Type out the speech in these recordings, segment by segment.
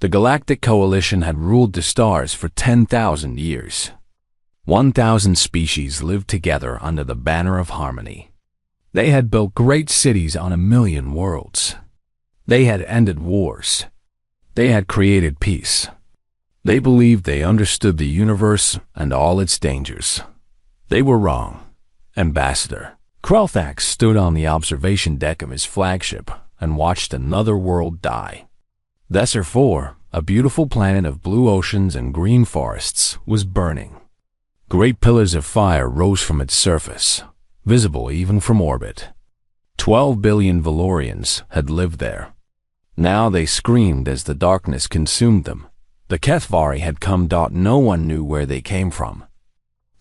The Galactic Coalition had ruled the stars for 10,000 years. 1,000 species lived together under the banner of harmony. They had built great cities on 1,000,000 worlds. They had ended wars. They had created peace. They believed they understood the universe and all its dangers. They were wrong, Ambassador. Krelthax stood on the observation deck of his flagship and watched another world die. Thesser 4, a beautiful planet of blue oceans and green forests, was burning. Great pillars of fire rose from its surface, visible even from orbit. 12 billion Valorians had lived there. Now they screamed as the darkness consumed them. The Kethvari had come. No one knew where they came from.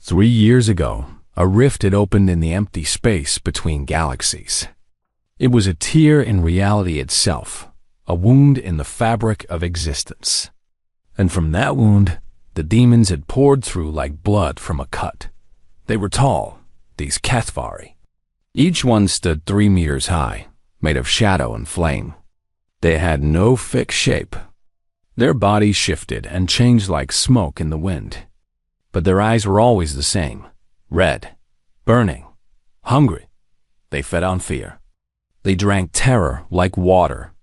3 years ago, a rift had opened in the empty space between galaxies. It was a tear in reality itself, a wound in the fabric of existence. And from that wound, the demons had poured through like blood from a cut. They were tall, these Kethvari. Each one stood 3 meters high, made of shadow and flame. They had no fixed shape. Their bodies shifted and changed like smoke in the wind. But their eyes were always the same, red, burning, hungry. They fed on fear. They drank terror like water.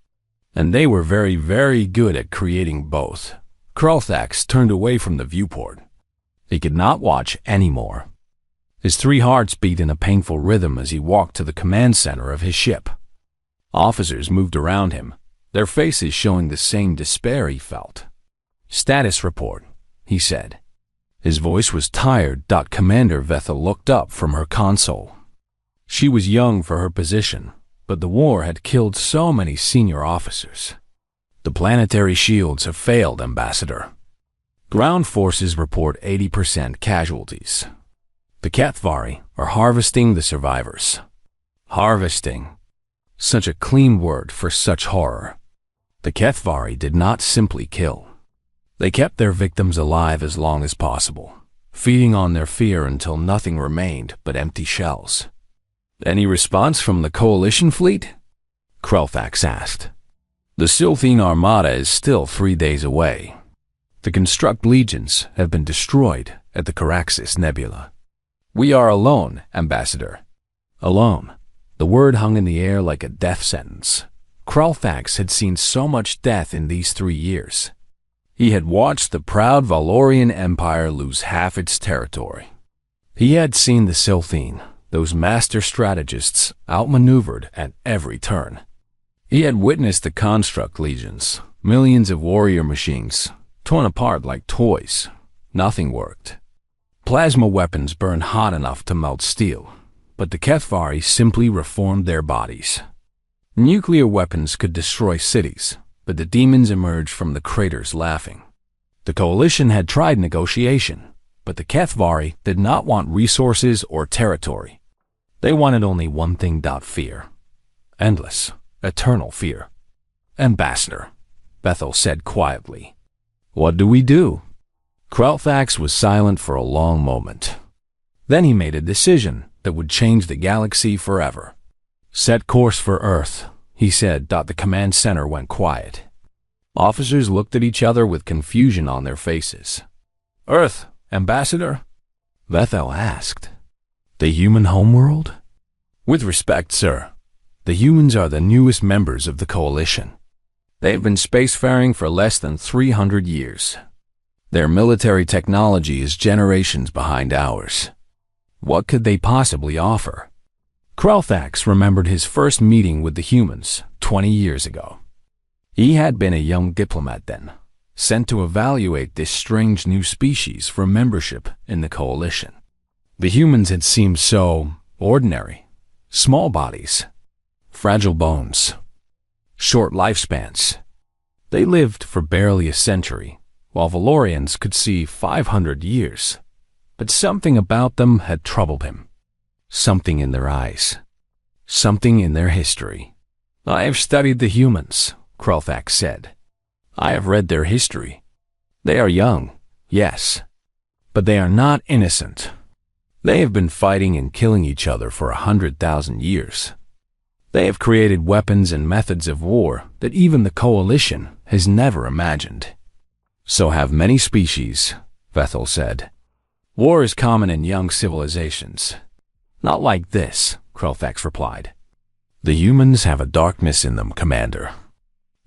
And they were very, very good at creating both. Krelthax turned away from the viewport. He could not watch anymore. His 3 hearts beat in a painful rhythm as he walked to the command center of his ship. Officers moved around him, their faces showing the same despair he felt. "Status report," he said. His voice was tired. Commander Vethel looked up from her console. She was young for her position, but the war had killed so many senior officers. "The planetary shields have failed, Ambassador. Ground forces report 80% casualties. The Kethvari are harvesting the survivors." Harvesting. Such a clean word for such horror. The Kethvari did not simply kill. They kept their victims alive as long as possible, feeding on their fear until nothing remained but empty shells. "Any response from the Coalition fleet?" Krelthax asked. "The Silthine Armada is still 3 days away. The Construct Legions have been destroyed at the Caraxes Nebula. We are alone, Ambassador." Alone. The word hung in the air like a death sentence. Krelthax had seen so much death in these 3 years. He had watched the proud Valorian Empire lose half its territory. He had seen the Silthine, those master strategists, outmaneuvered at every turn. He had witnessed the Construct Legions, millions of warrior machines, torn apart like toys. Nothing worked. Plasma weapons burned hot enough to melt steel, but the Kethvari simply reformed their bodies. Nuclear weapons could destroy cities, but the demons emerged from the craters laughing. The Coalition had tried negotiation, but the Kethvari did not want resources or territory. They wanted only one thing: fear. Endless, eternal fear. "Ambassador," Bethel said quietly, "what do we do?" Krelthax was silent for a long moment. Then he made a decision that would change the galaxy forever. "Set course for Earth," he said. The command center went quiet. Officers looked at each other with confusion on their faces. "Earth, Ambassador?" Bethel asked. "The human homeworld?" "With respect, sir, the humans are the newest members of the Coalition. They have been spacefaring for less than 300 years. Their military technology is generations behind ours. What could they possibly offer?" Krelthax remembered his first meeting with the humans 20 years ago. He had been a young diplomat then, sent to evaluate this strange new species for membership in the Coalition. The humans had seemed so ordinary. Small bodies, fragile bones, short lifespans. They lived for barely a century, while Valorians could see 500 years. But something about them had troubled him. Something in their eyes. Something in their history. "I have studied the humans," Krelthax said. "I have read their history. They are young, yes, but they are not innocent. They have been fighting and killing each other for 100,000 years. They have created weapons and methods of war that even the Coalition has never imagined. So have many species, Bethel said. War is common in young civilizations. Not like this, Krelthax replied. The humans have a darkness in them, Commander.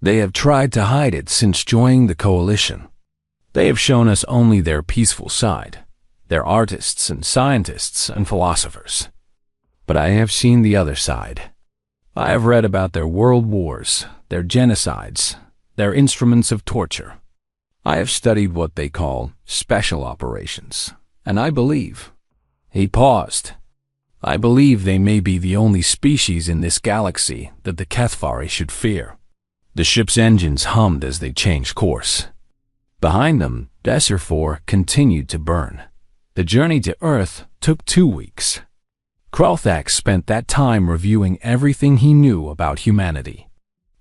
They have tried to hide it since joining the coalition. They have shown us only their peaceful side. They're artists and scientists and philosophers. But I have seen the other side. I have read about their world wars, their genocides, their instruments of torture. I have studied what they call special operations, and I believe. He paused. I believe they may be the only species in this galaxy that the HFY should fear. The ship's engines hummed as they changed course. Behind them, HFY continued to burn. The journey to Earth took 2 weeks. Krelthax spent that time reviewing everything he knew about humanity.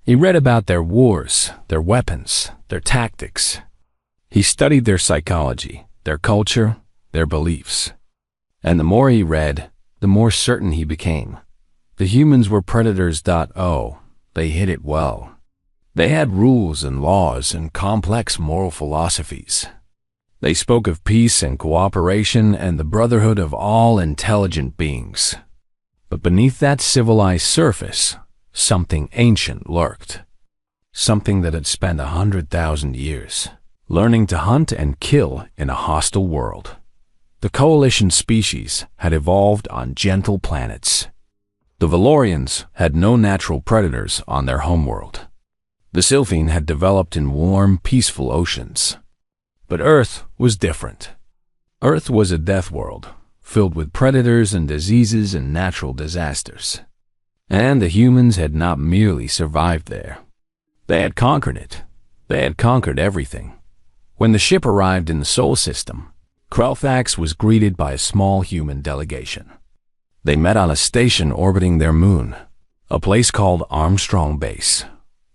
He read about their wars, their weapons, their tactics. He studied their psychology, their culture, their beliefs. And the more he read, the more certain he became. The humans were predators. They hid it well. They had rules and laws and complex moral philosophies. They spoke of peace and cooperation and the brotherhood of all intelligent beings. But beneath that civilized surface, something ancient lurked. Something that had spent 100,000 years learning to hunt and kill in a hostile world. The coalition species had evolved on gentle planets. The Valorians had no natural predators on their homeworld. The Sylphine had developed in warm, peaceful oceans. But Earth was different. Earth was a death world, filled with predators and diseases and natural disasters. And the humans had not merely survived there. They had conquered it. They had conquered everything. When the ship arrived in the Sol system, Krelthax was greeted by a small human delegation. They met on a station orbiting their moon, a place called Armstrong Base.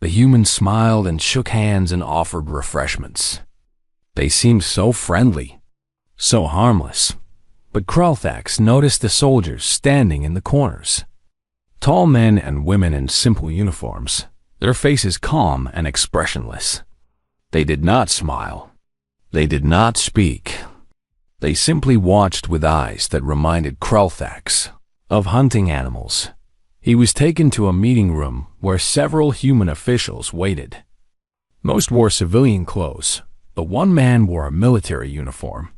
The humans smiled and shook hands and offered refreshments. They seemed so friendly, so harmless. But Krelthax noticed the soldiers standing in the corners. Tall men and women in simple uniforms, their faces calm and expressionless. They did not smile. They did not speak. They simply watched with eyes that reminded Krelthax of hunting animals. He was taken to a meeting room where several human officials waited. Most wore civilian clothes, but one man wore a military uniform.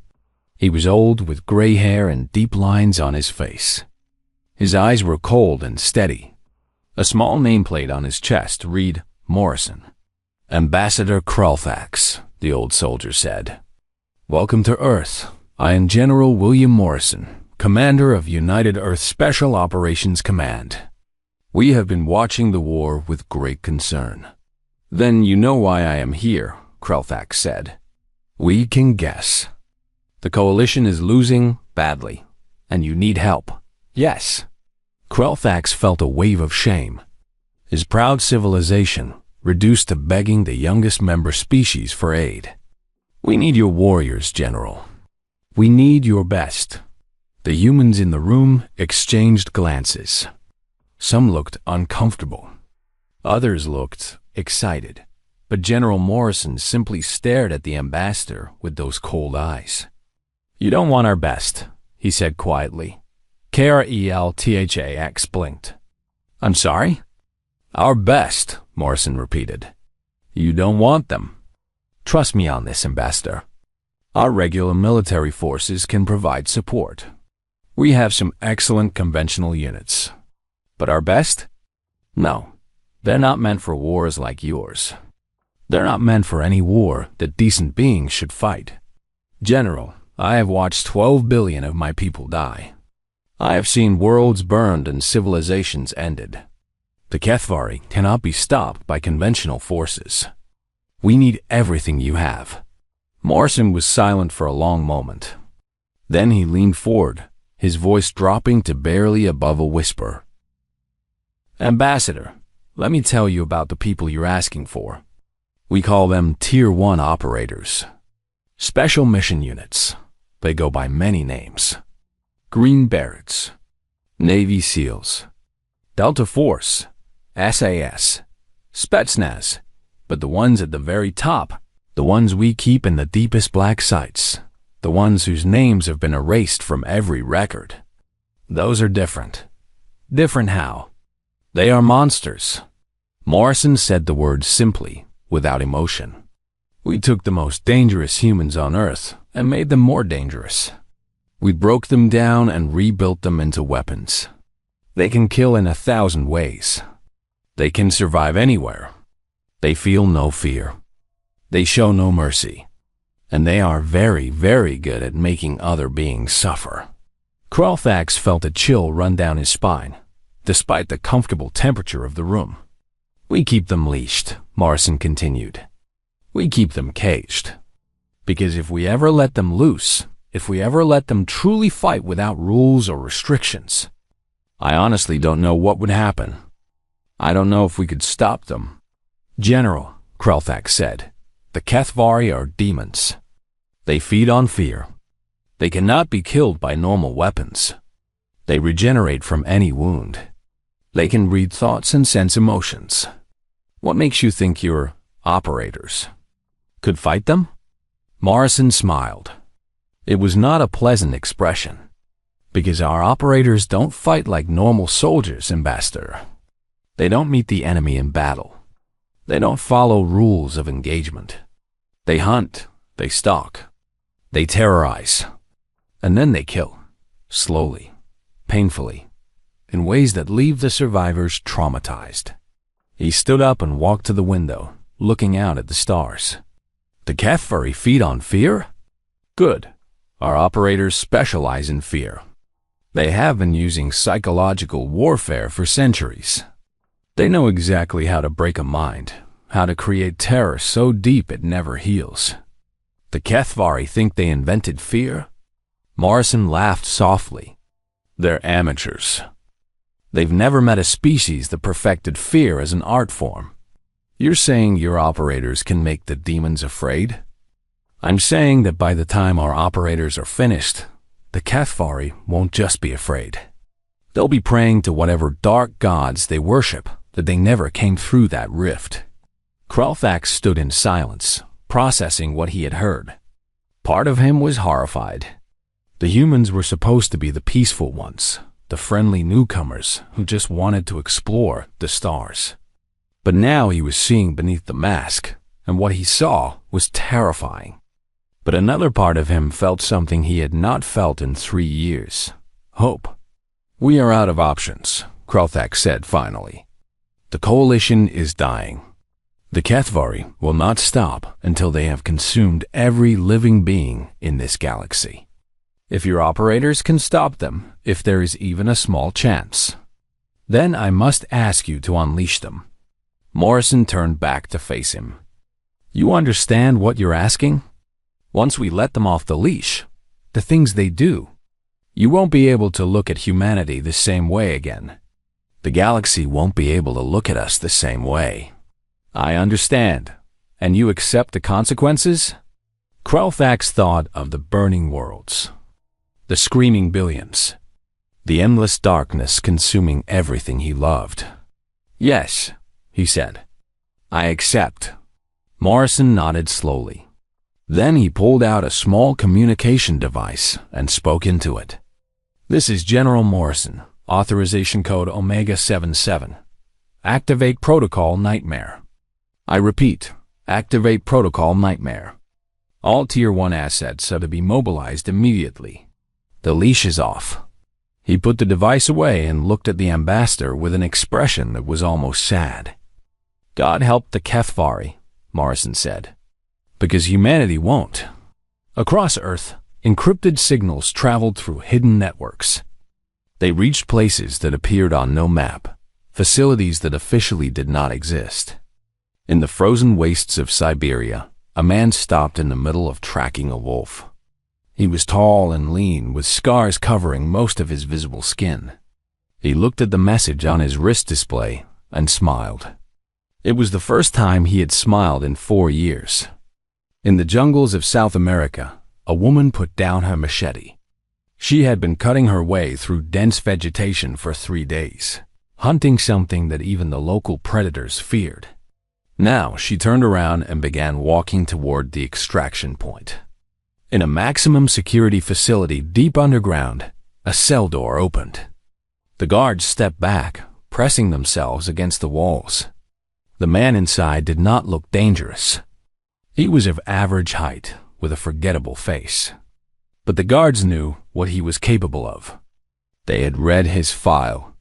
He was old with gray hair and deep lines on his face. His eyes were cold and steady. A small nameplate on his chest read, Morrison. Ambassador Krelthax, the old soldier said. Welcome to Earth. I am General William Morrison, Commander of United Earth Special Operations Command. We have been watching the war with great concern. Then you know why I am here, Krelthax said. We can guess. The coalition is losing badly, and you need help. Yes. Krelthax felt a wave of shame. His proud civilization reduced to begging the youngest member species for aid. We need your warriors, General. We need your best. The humans in the room exchanged glances. Some looked uncomfortable. Others looked excited. But General Morrison simply stared at the ambassador with those cold eyes. You don't want our best, he said quietly. Krelthax blinked. I'm sorry? Our best, Morrison repeated. You don't want them. Trust me on this, Ambassador. Our regular military forces can provide support. We have some excellent conventional units. But our best? No, they're not meant for wars like yours. They're not meant for any war that decent beings should fight. General, I have watched 12 billion of my people die. I have seen worlds burned and civilizations ended. The HFY cannot be stopped by conventional forces. We need everything you have. Morrison was silent for a long moment. Then he leaned forward, his voice dropping to barely above a whisper. Ambassador, let me tell you about the people you're asking for. We call them Tier 1 operators. Special mission units. They go by many names. Green Berets, Navy SEALs, Delta Force, SAS, Spetsnaz, But the ones at the very top, the ones we keep in the deepest black sites, the ones whose names have been erased from every record, those are different. Different how? They are monsters. Morrison said the words simply, without emotion. We took the most dangerous humans on Earth and made them more dangerous. We broke them down and rebuilt them into weapons. They can kill in 1,000 ways. They can survive anywhere. They feel no fear. They show no mercy. And they are very, very good at making other beings suffer. Kralthax felt a chill run down his spine, despite the comfortable temperature of the room. We keep them leashed, Morrison continued. We keep them caged. Because if we ever let them loose, if we ever let them truly fight without rules or restrictions, I honestly don't know what would happen. I don't know if we could stop them. General, Kralthax said, the Kethvari are demons. They feed on fear. They cannot be killed by normal weapons. They regenerate from any wound. They can read thoughts and sense emotions. What makes you think your operators could fight them? Morrison smiled. It was not a pleasant expression. Because our operators don't fight like normal soldiers, Ambassador. They don't meet the enemy in battle. They don't follow rules of engagement. They hunt, they stalk, they terrorize, and then they kill, slowly, painfully, in ways that leave the survivors traumatized. He stood up and walked to the window, looking out at the stars. The Kethvari feed on fear? Good. Our operators specialize in fear. They have been using psychological warfare for centuries. They know exactly how to break a mind, how to create terror so deep it never heals. The Kethvari think they invented fear? Morrison laughed softly. They're amateurs. They've never met a species that perfected fear as an art form. You're saying your operators can make the demons afraid? I'm saying that by the time our operators are finished, the Kethvari won't just be afraid. They'll be praying to whatever dark gods they worship that they never came through that rift. Kralthax stood in silence, processing what he had heard. Part of him was horrified. The humans were supposed to be the peaceful ones, the friendly newcomers who just wanted to explore the stars. But now he was seeing beneath the mask, and what he saw was terrifying. But another part of him felt something he had not felt in 3 years. Hope. We are out of options, Kralthax said finally. The coalition is dying. The Kethvari will not stop until they have consumed every living being in this galaxy. If your operators can stop them, if there is even a small chance, then I must ask you to unleash them. Morrison turned back to face him. You understand what you're asking? Once we let them off the leash, the things they do, you won't be able to look at humanity the same way again. The galaxy won't be able to look at us the same way. I understand. And you accept the consequences? Kralthax thought of the burning worlds, the screaming billions, the endless darkness consuming everything he loved. Yes, he said. I accept. Morrison nodded slowly. Then he pulled out a small communication device and spoke into it. This is General Morrison, authorization code Omega 77. Activate protocol Nightmare. I repeat, activate protocol Nightmare. All Tier 1 assets are to be mobilized immediately. The leash is off. He put the device away and looked at the ambassador with an expression that was almost sad. God help the Kethvari, Morrison said. Because humanity won't. Across Earth, encrypted signals traveled through hidden networks. They reached places that appeared on no map, facilities that officially did not exist. In the frozen wastes of Siberia, a man stopped in the middle of tracking a wolf. He was tall and lean, with scars covering most of his visible skin. He looked at the message on his wrist display and smiled. It was the first time he had smiled in 4 years. In the jungles of South America, a woman put down her machete. She had been cutting her way through dense vegetation for 3 days, hunting something that even the local predators feared. Now she turned around and began walking toward the extraction point. In a maximum security facility deep underground, a cell door opened. The guards stepped back, pressing themselves against the walls. The man inside did not look dangerous. He was of average height, with a forgettable face. But the guards knew what he was capable of. They had read his file.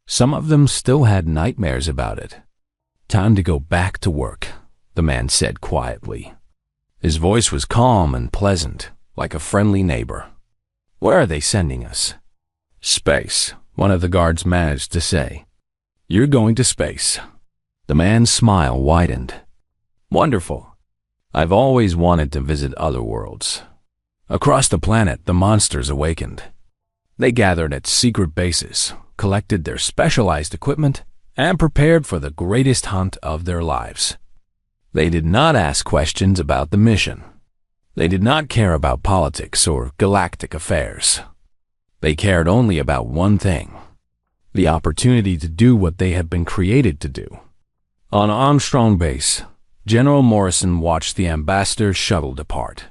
Some of them still had nightmares about it. "Time to go back to work," the man said quietly. His voice was calm and pleasant, like a friendly neighbor. "Where are they sending us?" "Space," one of the guards managed to say. "You're going to space." The man's smile widened. "Wonderful. I've always wanted to visit other worlds." Across the planet, the monsters awakened. They gathered at secret bases, collected their specialized equipment, and prepared for the greatest hunt of their lives. They did not ask questions about the mission. They did not care about politics or galactic affairs. They cared only about one thing: the opportunity to do what they had been created to do. On Armstrong Base, General Morrison watched the ambassador's shuttle depart.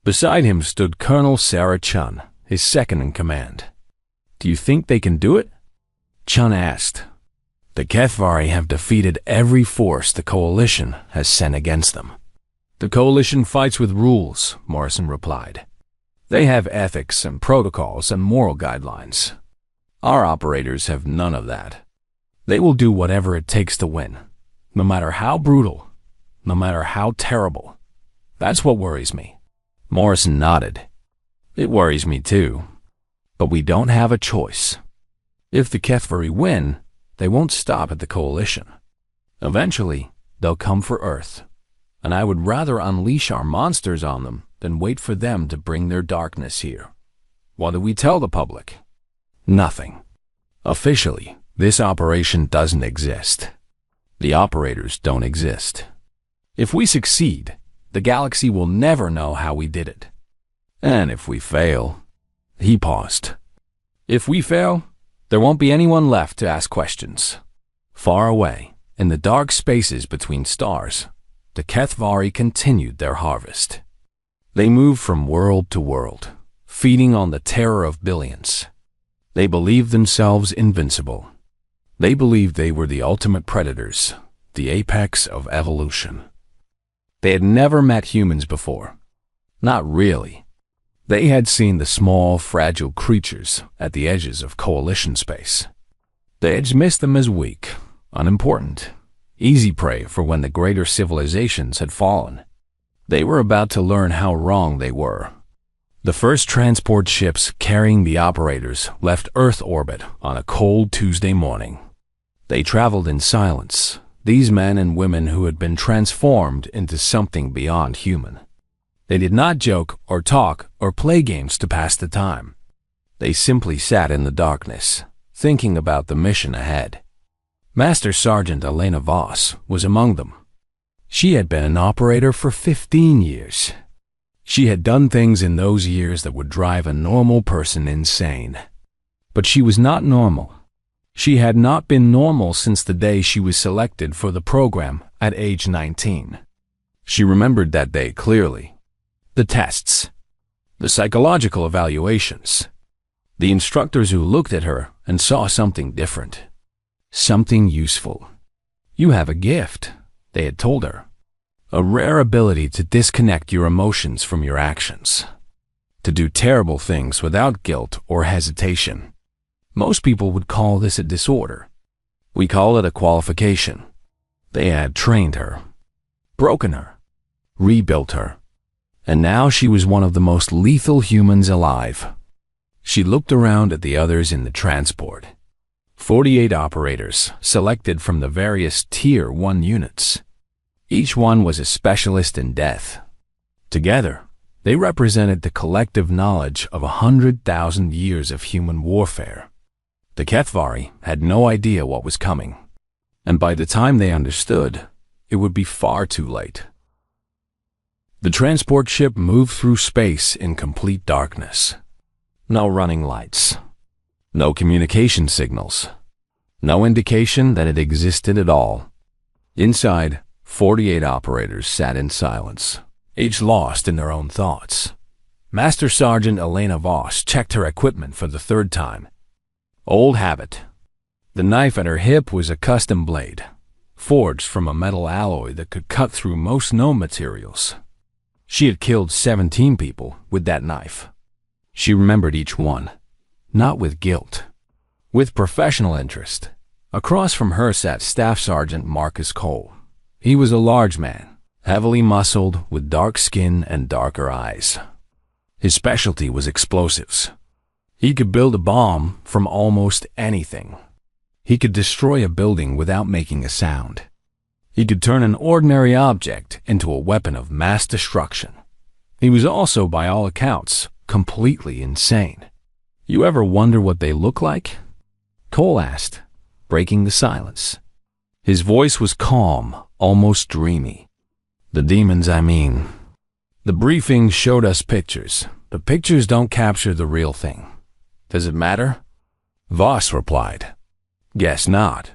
Beside him stood Colonel Sarah Chun, his second-in-command. "Do you think they can do it?" Chun asked. "The HFY have defeated every force the Coalition has sent against them." "The Coalition fights with rules," Morrison replied. "They have ethics and protocols and moral guidelines. Our operators have none of that. They will do whatever it takes to win, no matter how brutal, no matter how terrible. That's what worries me." Morrison nodded. "It worries me too. But we don't have a choice. If the HFY win, they won't stop at the Coalition. Eventually, they'll come for Earth, and I would rather unleash our monsters on them than wait for them to bring their darkness here. What do we tell the public? Nothing. Officially, this operation doesn't exist. The operators don't exist. If we succeed, the galaxy will never know how we did it. And if we fail..." He paused. "If we fail, there won't be anyone left to ask questions." Far away, in the dark spaces between stars, the HFY continued their harvest. They moved from world to world, feeding on the terror of billions. They believed themselves invincible. They believed they were the ultimate predators, the apex of evolution. They had never met humans before. Not really. They had seen the small, fragile creatures at the edges of Coalition space. They had dismissed them as weak, unimportant, easy prey for when the greater civilizations had fallen. They were about to learn how wrong they were. The first transport ships carrying the operators left Earth orbit on a cold Tuesday morning. They traveled in silence, these men and women who had been transformed into something beyond human. They did not joke or talk or play games to pass the time. They simply sat in the darkness, thinking about the mission ahead. Master Sergeant Elena Voss was among them. She had been an operator for 15 years. She had done things in those years that would drive a normal person insane. But she was not normal. She had not been normal since the day she was selected for the program at age 19. She remembered that day clearly. The tests, the psychological evaluations, the instructors who looked at her and saw something different, something useful. "You have a gift," they had told her, "a rare ability to disconnect your emotions from your actions, to do terrible things without guilt or hesitation. Most people would call this a disorder. We call it a qualification." They had trained her, broken her, rebuilt her, and now she was one of the most lethal humans alive. She looked around at the others in the transport. 48 operators selected from the various Tier 1 units. Each one was a specialist in death. Together, they represented the collective knowledge of 100,000 years of human warfare. The HFY had no idea what was coming, and by the time they understood, it would be far too late. The transport ship moved through space in complete darkness. No running lights, no communication signals, no indication that it existed at all. Inside, 48 operators sat in silence, each lost in their own thoughts. Master Sergeant Elena Voss checked her equipment for the third time. Old habit. The knife at her hip was a custom blade, forged from a metal alloy that could cut through most known materials. She had killed 17 people with that knife. She remembered each one, not with guilt, with professional interest. Across from her sat Staff Sergeant Marcus Cole. He was a large man, heavily muscled, with dark skin and darker eyes. His specialty was explosives. He could build a bomb from almost anything. He could destroy a building without making a sound. He could turn an ordinary object into a weapon of mass destruction. He was also, by all accounts, completely insane. You ever wonder what they look like? Cole asked, breaking the silence. His voice was calm, almost dreamy. The demons, I mean. The briefing showed us pictures. The pictures don't capture the real thing. Does it matter? Voss replied. Guess not.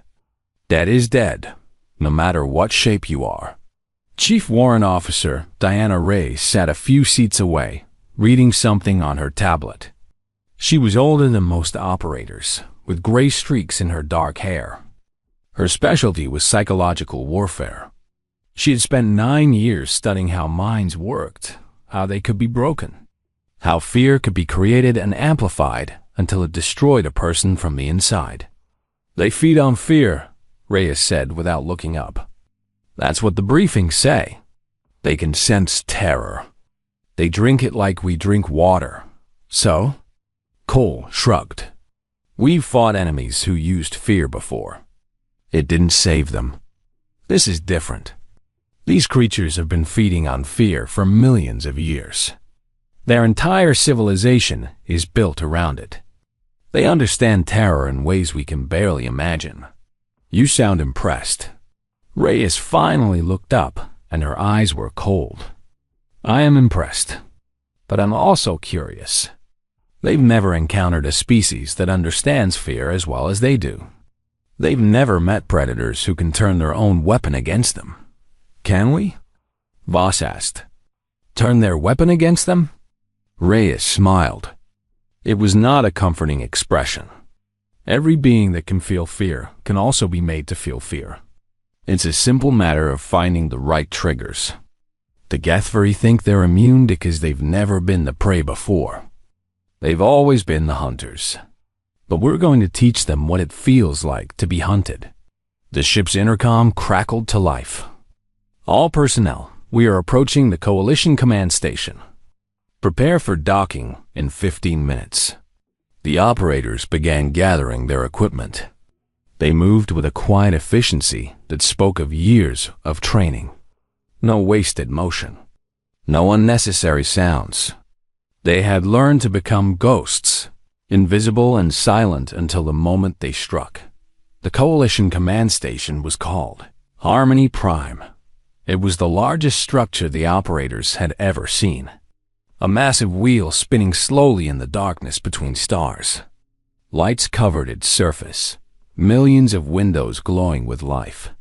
Dead is dead, no matter what shape you are. Chief Warrant Officer Diana Ray sat a few seats away, reading something on her tablet. She was older than most operators, with gray streaks in her dark hair. Her specialty was psychological warfare. She had spent 9 years studying how minds worked, how they could be broken, how fear could be created and amplified until it destroyed a person from the inside. They feed on fear, Reyes said without looking up. That's what the briefings say. They can sense terror. They drink it like we drink water. So? Cole shrugged. We've fought enemies who used fear before. It didn't save them. This is different. These creatures have been feeding on fear for millions of years. Their entire civilization is built around it. They understand terror in ways we can barely imagine. You sound impressed. Reyes finally looked up, and her eyes were cold. I am impressed, but I'm also curious. They've never encountered a species that understands fear as well as they do. They've never met predators who can turn their own weapon against them. Can we? Voss asked. Turn their weapon against them? Reyes smiled. It was not a comforting expression. Every being that can feel fear can also be made to feel fear. It's a simple matter of finding the right triggers. The Gethveri think they're immune because they've never been the prey before. They've always been the hunters. But we're going to teach them what it feels like to be hunted. The ship's intercom crackled to life. All personnel, we are approaching the Coalition Command Station. Prepare for docking in 15 minutes. The operators began gathering their equipment. They moved with a quiet efficiency that spoke of years of training. No wasted motion. No unnecessary sounds. They had learned to become ghosts, invisible and silent until the moment they struck. The Coalition Command Station was called Harmony Prime. It was the largest structure the operators had ever seen. A massive wheel spinning slowly in the darkness between stars. Lights covered its surface, millions of windows glowing with life.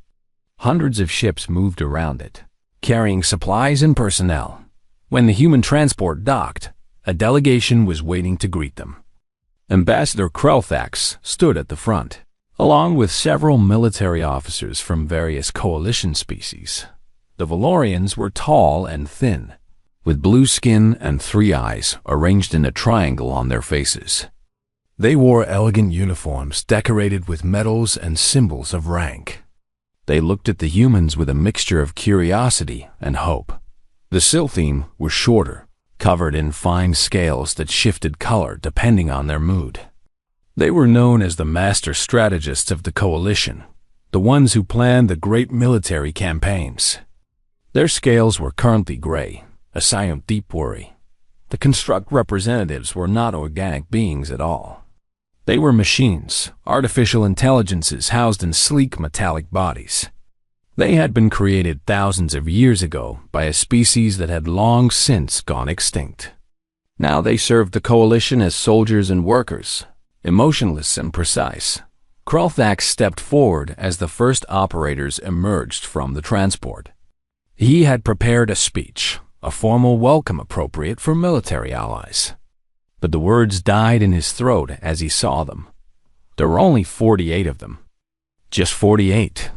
Hundreds of ships moved around it, carrying supplies and personnel. When the human transport docked, a delegation was waiting to greet them. Ambassador Krelthax stood at the front, along with several military officers from various coalition species. The Valorians were tall and thin, with blue skin and 3 eyes arranged in a triangle on their faces. They wore elegant uniforms decorated with medals and symbols of rank. They looked at the humans with a mixture of curiosity and hope. The Silthim were shorter, covered in fine scales that shifted color depending on their mood. They were known as the master strategists of the coalition, the ones who planned the great military campaigns. Their scales were currently gray, a sign of deep worry. The construct representatives were not organic beings at all. They were machines, artificial intelligences housed in sleek metallic bodies. They had been created thousands of years ago by a species that had long since gone extinct. Now they served the coalition as soldiers and workers, emotionless and precise. Krulthak stepped forward as the first operators emerged from the transport. He had prepared a speech, a formal welcome appropriate for military allies. But the words died in his throat as he saw them. There were only 48 of them. Just 48.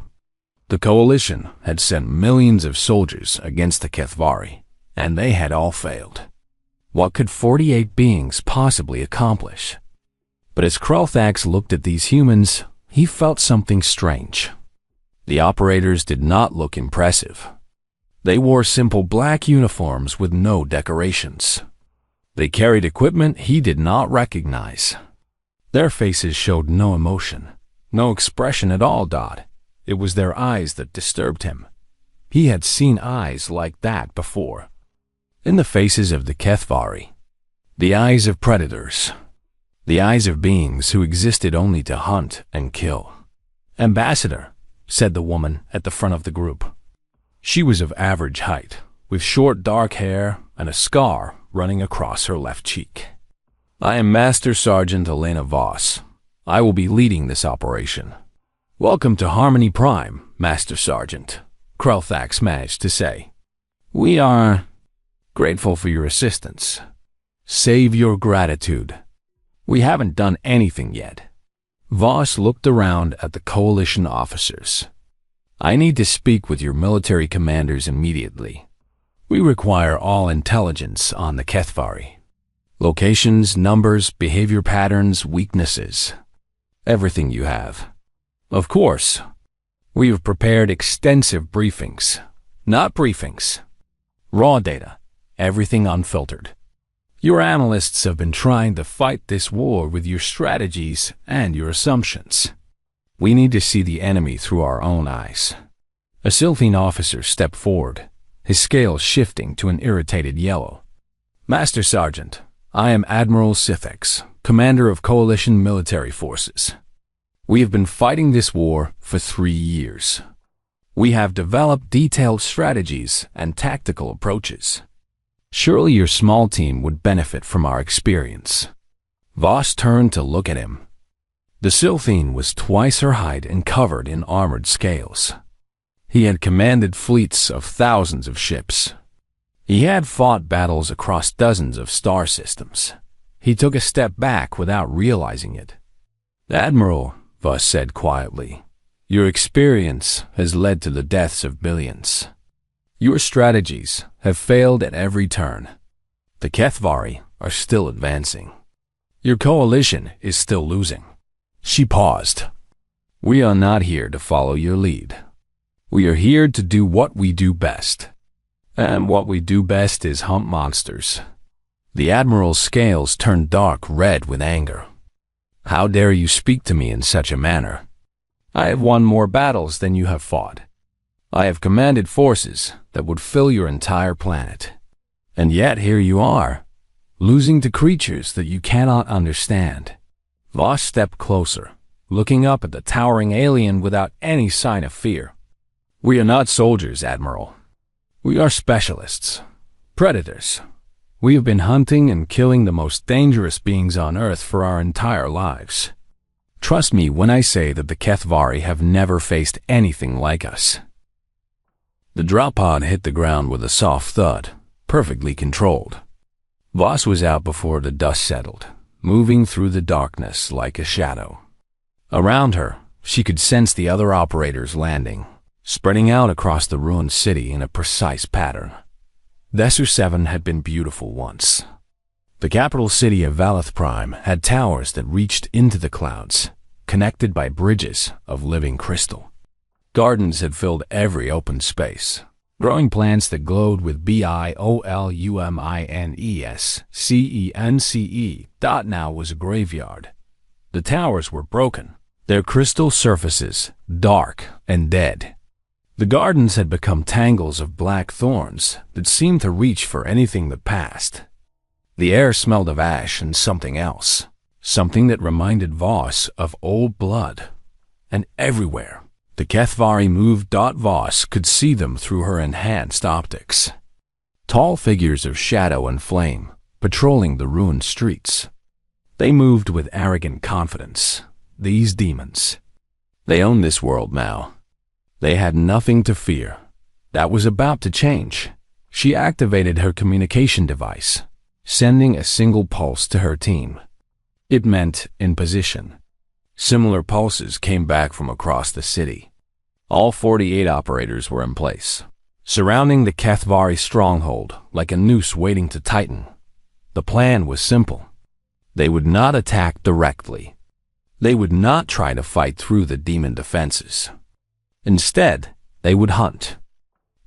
The coalition had sent millions of soldiers against the Kethvari, and they had all failed. What could 48 beings possibly accomplish? But as Krulthax looked at these humans, he felt something strange. The operators did not look impressive. They wore simple black uniforms with no decorations. They carried equipment he did not recognize. Their faces showed no emotion, no expression at all. It was their eyes that disturbed him. He had seen eyes like that before. In the faces of the Kethvari, the eyes of predators, the eyes of beings who existed only to hunt and kill. "Ambassador," said the woman at the front of the group. She was of average height, with short dark hair and a scar running across her left cheek. "I am Master Sergeant Elena Voss. I will be leading this operation." "Welcome to Harmony Prime, Master Sergeant," Krulthax managed to say. "We are grateful for your assistance." "Save your gratitude. We haven't done anything yet." Voss looked around at the coalition officers. "I need to speak with your military commanders immediately. We require all intelligence on the Kethvari. Locations, numbers, behavior patterns, weaknesses. Everything you have. Of course, we have prepared extensive briefings. Not briefings. Raw data. Everything unfiltered. Your analysts have been trying to fight this war with your strategies and your assumptions. We need to see the enemy through our own eyes." A Sylphine officer stepped forward, his scales shifting to an irritated yellow. "Master Sergeant, I am Admiral Sithix, commander of coalition military forces. We have been fighting this war for 3 years. We have developed detailed strategies and tactical approaches. Surely your small team would benefit from our experience." Voss turned to look at him. The Sylphine was twice her height and covered in armored scales. He had commanded fleets of thousands of ships. He had fought battles across dozens of star systems. He took a step back without realizing it. "Admiral," Voss said quietly, "your experience has led to the deaths of billions. Your strategies have failed at every turn. The Kethvari are still advancing. Your coalition is still losing." She paused. "We are not here to follow your lead. We are here to do what we do best. And what we do best is hunt monsters." The Admiral's scales turned dark red with anger. "How dare you speak to me in such a manner? I have won more battles than you have fought. I have commanded forces that would fill your entire planet. And yet here you are, losing to creatures that you cannot understand." Voss stepped closer, looking up at the towering alien without any sign of fear. "We are not soldiers, Admiral. We are specialists, predators. We have been hunting and killing the most dangerous beings on Earth for our entire lives. Trust me when I say that the Kethvari have never faced anything like us." The drop pod hit the ground with a soft thud, perfectly controlled. Voss was out before the dust settled, moving through the darkness like a shadow. Around her, she could sense the other operators landing, spreading out across the ruined city in a precise pattern. Desur 7 had been beautiful once. The capital city of Valeth Prime had towers that reached into the clouds, connected by bridges of living crystal. Gardens had filled every open space, growing plants that glowed with bioluminescence. Now was a graveyard. The towers were broken, their crystal surfaces dark and dead. The gardens had become tangles of black thorns that seemed to reach for anything that passed. The air smelled of ash and something else, something that reminded Voss of old blood. And everywhere, the Kethvari moved. Voss could see them through her enhanced optics. Tall figures of shadow and flame, patrolling the ruined streets. They moved with arrogant confidence, these demons. They owned this world now. They had nothing to fear. That was about to change. She activated her communication device, sending a single pulse to her team. It meant in position. Similar pulses came back from across the city. All 48 operators were in place, surrounding the Kethvari stronghold like a noose waiting to tighten. The plan was simple. They would not attack directly. They would not try to fight through the demon defenses. Instead, they would hunt.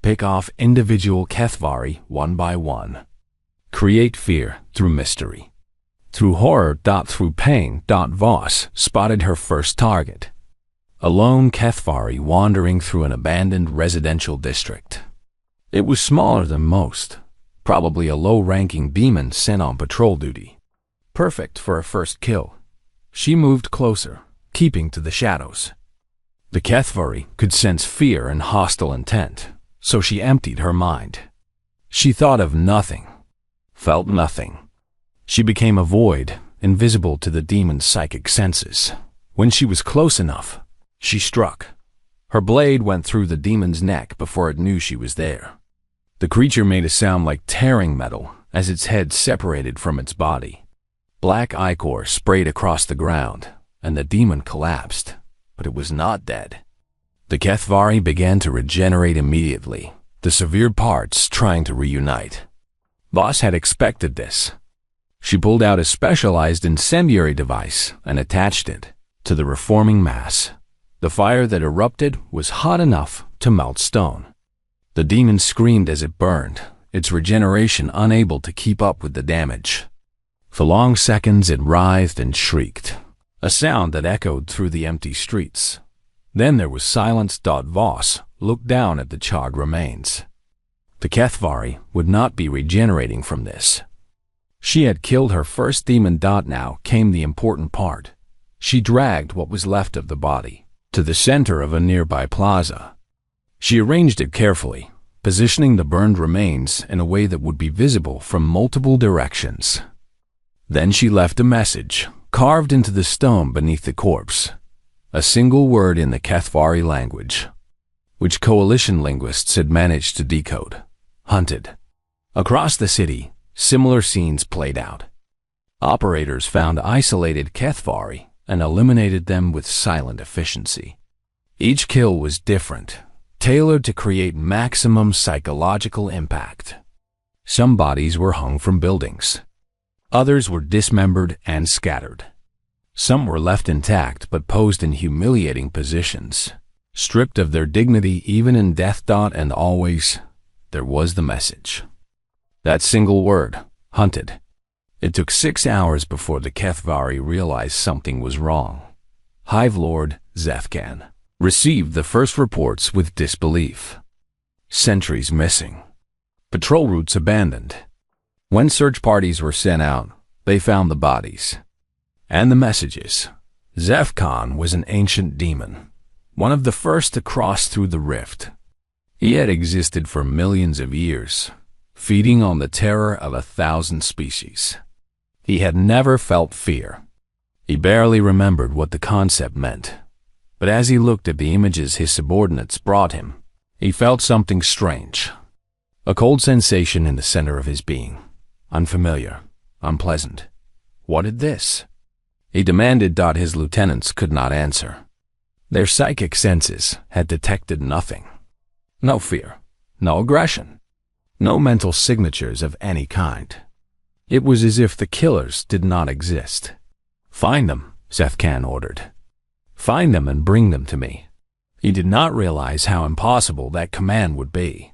Pick off individual Kethvari one by one. Create fear through mystery. Through horror. Through pain. Voss spotted her first target. A lone Kethvari wandering through an abandoned residential district. It was smaller than most, probably a low-ranking demon sent on patrol duty. Perfect for a first kill. She moved closer, keeping to the shadows. The Kethvari could sense fear and hostile intent, so she emptied her mind. She thought of nothing, felt nothing. She became a void, invisible to the demon's psychic senses. When she was close enough, she struck. Her blade went through the demon's neck before it knew she was there. The creature made a sound like tearing metal as its head separated from its body. Black ichor sprayed across the ground, and the demon collapsed, but it was not dead. The Kethvari began to regenerate immediately, the severed parts trying to reunite. Voss had expected this. She pulled out a specialized incendiary device and attached it to the reforming mass. The fire that erupted was hot enough to melt stone. The demon screamed as it burned, its regeneration unable to keep up with the damage. For long seconds it writhed and shrieked, a sound that echoed through the empty streets. Then there was silence. Voss looked down at the charred remains. The Kethvari would not be regenerating from this. She had killed her first demon. Now came the important part. She dragged what was left of the body to the center of a nearby plaza. She arranged it carefully, positioning the burned remains in a way that would be visible from multiple directions. Then she left a message, carved into the stone beneath the corpse. A single word in the Kethvari language, which coalition linguists had managed to decode. Hunted. Across the city, similar scenes played out. Operators found isolated Kethvari and eliminated them with silent efficiency. Each kill was different, tailored to create maximum psychological impact. Some bodies were hung from buildings. Others were dismembered and scattered. Some were left intact but posed in humiliating positions, stripped of their dignity even in death. And always, there was the message. That single word, hunted. It took 6 hours before the Kethvari realized something was wrong. Hive Lord Zethkan received the first reports with disbelief. Sentries missing. Patrol routes abandoned. When search parties were sent out, they found the bodies. And the messages. Zethkan was an ancient demon, one of the first to cross through the rift. He had existed for millions of years, feeding on the terror of 1,000 species. He had never felt fear. He barely remembered what the concept meant. But as he looked at the images his subordinates brought him, he felt something strange. A cold sensation in the center of his being. Unfamiliar, unpleasant. What is this? He demanded. His lieutenants could not answer. Their psychic senses had detected nothing. No fear, no aggression, no mental signatures of any kind. It was as if the killers did not exist. Find them, Zethkan ordered. Find them and bring them to me. He did not realize how impossible that command would be.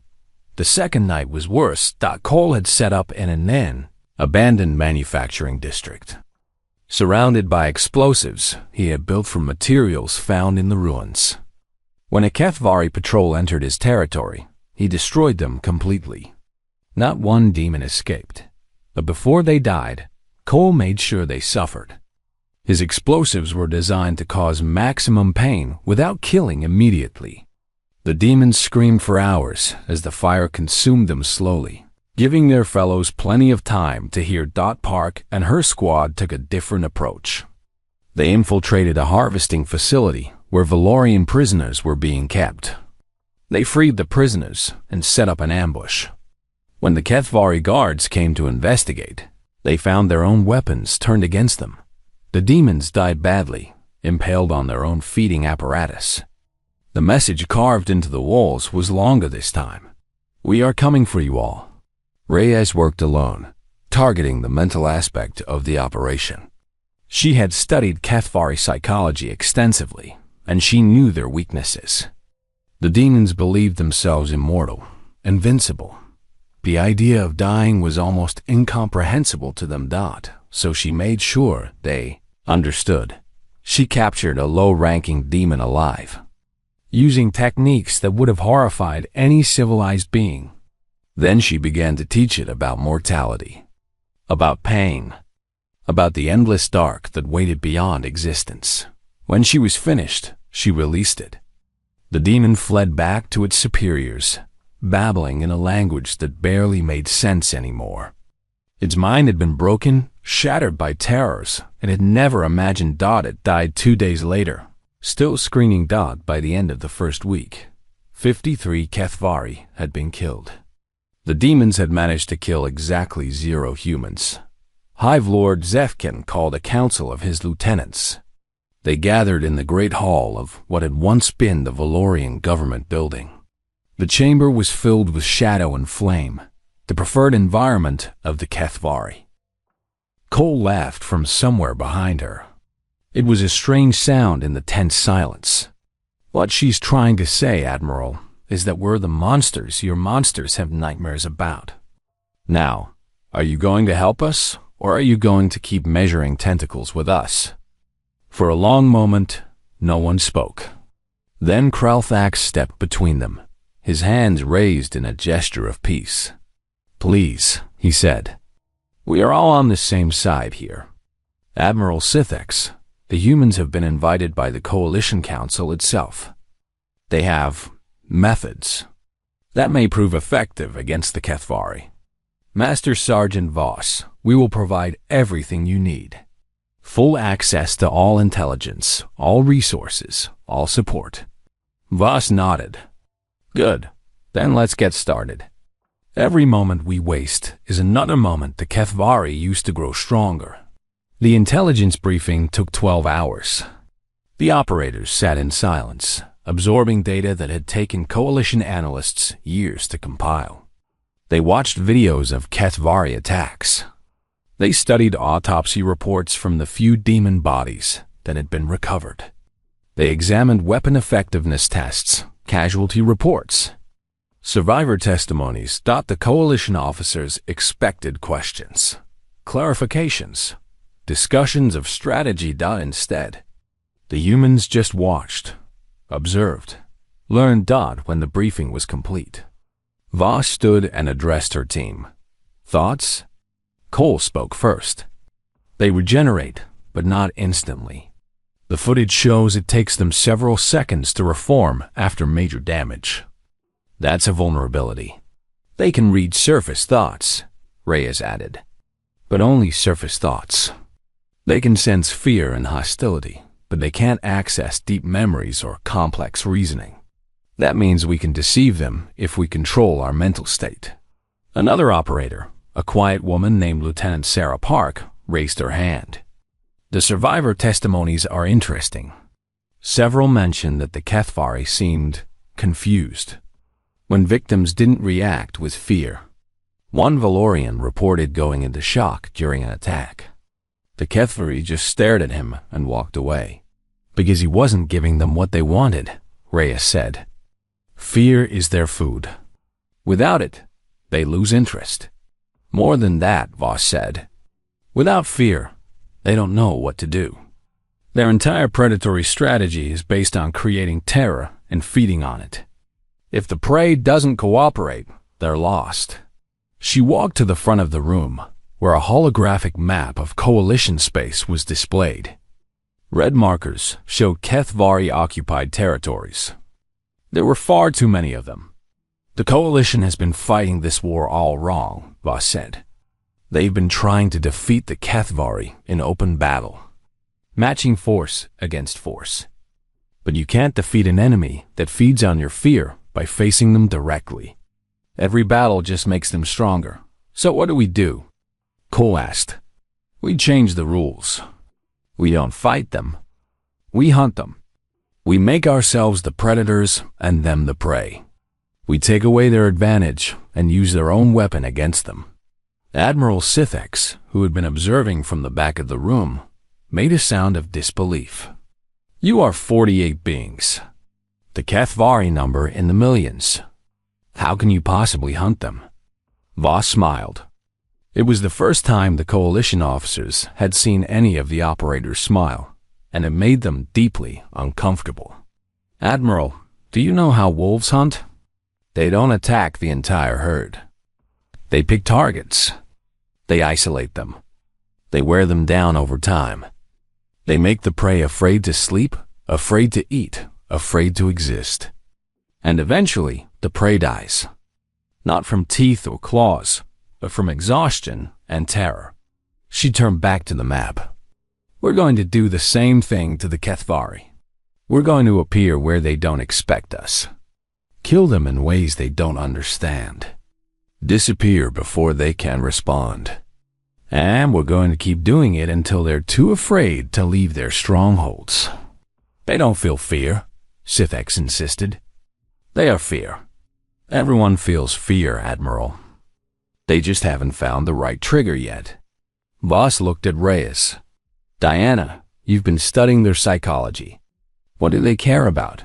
The second night was worse. Cole had set up in an abandoned manufacturing district. Surrounded by explosives he had built from materials found in the ruins. When a Kethvari patrol entered his territory, he destroyed them completely. Not one demon escaped, but before they died, Cole made sure they suffered. His explosives were designed to cause maximum pain without killing immediately. The demons screamed for hours as the fire consumed them slowly, giving their fellows plenty of time to hear. Park and her squad took a different approach. They infiltrated a harvesting facility where Valorian prisoners were being kept. They freed the prisoners and set up an ambush. When the Kethvari guards came to investigate, they found their own weapons turned against them. The demons died badly, impaled on their own feeding apparatus. The message carved into the walls was longer this time. "We are coming for you all." Reyes worked alone, targeting the mental aspect of the operation. She had studied Kethvari psychology extensively, and she knew their weaknesses. The demons believed themselves immortal, invincible. The idea of dying was almost incomprehensible to them. So she made sure they understood. She captured a low-ranking demon alive, using techniques that would have horrified any civilized being. Then she began to teach it about mortality, about pain, about the endless dark that waited beyond existence. When she was finished, she released it. The demon fled back to its superiors, babbling in a language that barely made sense anymore. Its mind had been broken, shattered by terrors, and had never imagined it died 2 days later, still screening by the end of the first week. 53 Kethvari had been killed. The demons had managed to kill exactly 0 humans. Hive Lord Zefkin called a council of his lieutenants. They gathered in the great hall of what had once been the Valorian government building. The chamber was filled with shadow and flame, the preferred environment of the Kethvari. Cole laughed from somewhere behind her. It was a strange sound in the tense silence. "What she's trying to say, Admiral, is that we're the monsters your monsters have nightmares about. Now, are you going to help us, or are you going to keep measuring tentacles with us?" For a long moment, no one spoke. Then Kralthax stepped between them, his hands raised in a gesture of peace. "Please," he said. "We are all on the same side here. Admiral Sithix, the humans have been invited by the Coalition Council itself. They have methods that may prove effective against the Kethvari. Master Sergeant Voss, we will provide everything you need. Full access to all intelligence, all resources, all support." Voss nodded. "Good. Then let's get started. Every moment we waste is another moment the Kethvari used to grow stronger." The intelligence briefing took 12 hours. The operators sat in silence, absorbing data that had taken Coalition analysts years to compile. They watched videos of Kethvari attacks. They studied autopsy reports from the few demon bodies that had been recovered. They examined weapon effectiveness tests, casualty reports, survivor testimonies. The Coalition officers expected questions, clarifications, discussions of strategy. Instead, the humans just watched, observed, learned. When the briefing was complete, Voss stood and addressed her team. "Thoughts?" Cole spoke first. "They regenerate, but not instantly. The footage shows it takes them several seconds to reform after major damage. That's a vulnerability. They can read surface thoughts," Reyes added. "But only surface thoughts. They can sense fear and hostility, but they can't access deep memories or complex reasoning. That means we can deceive them if we control our mental state." Another operator, a quiet woman named Lieutenant Sarah Park, raised her hand. "The survivor testimonies are interesting. Several mentioned that the Kethvari seemed confused when victims didn't react with fear. One Valorian reported going into shock during an attack. The Kethvari just stared at him and walked away, because he wasn't giving them what they wanted," Reyes said. "Fear is their food. Without it, they lose interest." "More than that," Voss said. "Without fear, they don't know what to do. Their entire predatory strategy is based on creating terror and feeding on it. If the prey doesn't cooperate, they're lost." She walked to the front of the room, where a holographic map of Coalition space was displayed. Red markers showed Kethvari-occupied territories. There were far too many of them. "The Coalition has been fighting this war all wrong," Voss said. "They've been trying to defeat the Kethvari in open battle. matching force against force. But you can't defeat an enemy that feeds on your fear by facing them directly. Every battle just makes them stronger. So what do? Cole asked. We change the rules. We don't fight them. We hunt them. We make ourselves the predators and them the prey. We take away their advantage and use their own weapon against them. Admiral Sithx, who had been observing from the back of the room, made a sound of disbelief. You are 48 beings. The Kethvari number in the millions. How can you possibly hunt them? Voss smiled. It was the first time the coalition officers had seen any of the operators smile, and it made them deeply uncomfortable. Admiral, do you know how wolves hunt? They don't attack the entire herd. They pick targets. They isolate them. They wear them down over time. They make the prey afraid to sleep, afraid to eat, afraid to exist. And eventually, the prey dies. Not from teeth or claws, but from exhaustion and terror. She turned back to the map. We're going to do the same thing to the Kethvari. We're going to appear where they don't expect us. Kill them in ways they don't understand. Disappear before they can respond. And we're going to keep doing it until they're too afraid to leave their strongholds. They don't feel fear, Sithx insisted. They are fear. Everyone feels fear, Admiral. They just haven't found the right trigger yet. Voss looked at Reyes. Diana, you've been studying their psychology. What do they care about?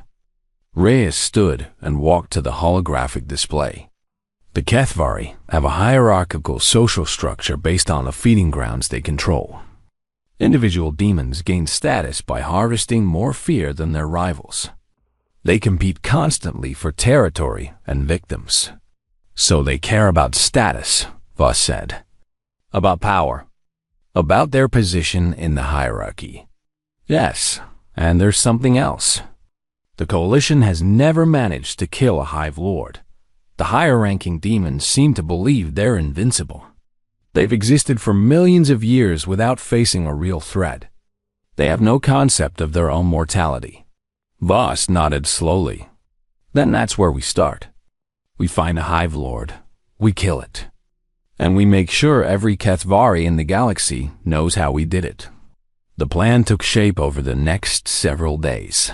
Reyes stood and walked to the holographic display. The Kethvari have a hierarchical social structure based on the feeding grounds they control. Individual demons gain status by harvesting more fear than their rivals. They compete constantly for territory and victims. So they care about status, Voss said. About power. About their position in the hierarchy. Yes, and there's something else. The Coalition has never managed to kill a Hive Lord. The higher-ranking demons seem to believe they're invincible. They've existed for millions of years without facing a real threat. They have no concept of their own mortality. Voss nodded slowly. Then that's where we start. We find a Hive Lord. We kill it. And we make sure every Kethvari in the galaxy knows how we did it. The plan took shape over the next several days.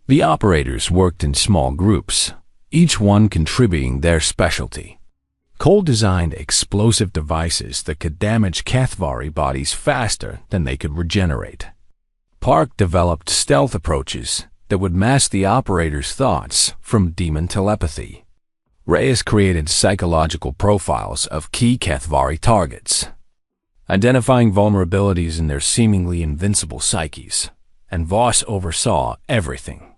The operators worked in small groups, each one contributing their specialty. Cole designed explosive devices that could damage Kethvari bodies faster than they could regenerate. Park developed stealth approaches that would mask the operators' thoughts from demon telepathy. Reyes created psychological profiles of key Kethvari targets, identifying vulnerabilities in their seemingly invincible psyches, and Voss oversaw everything,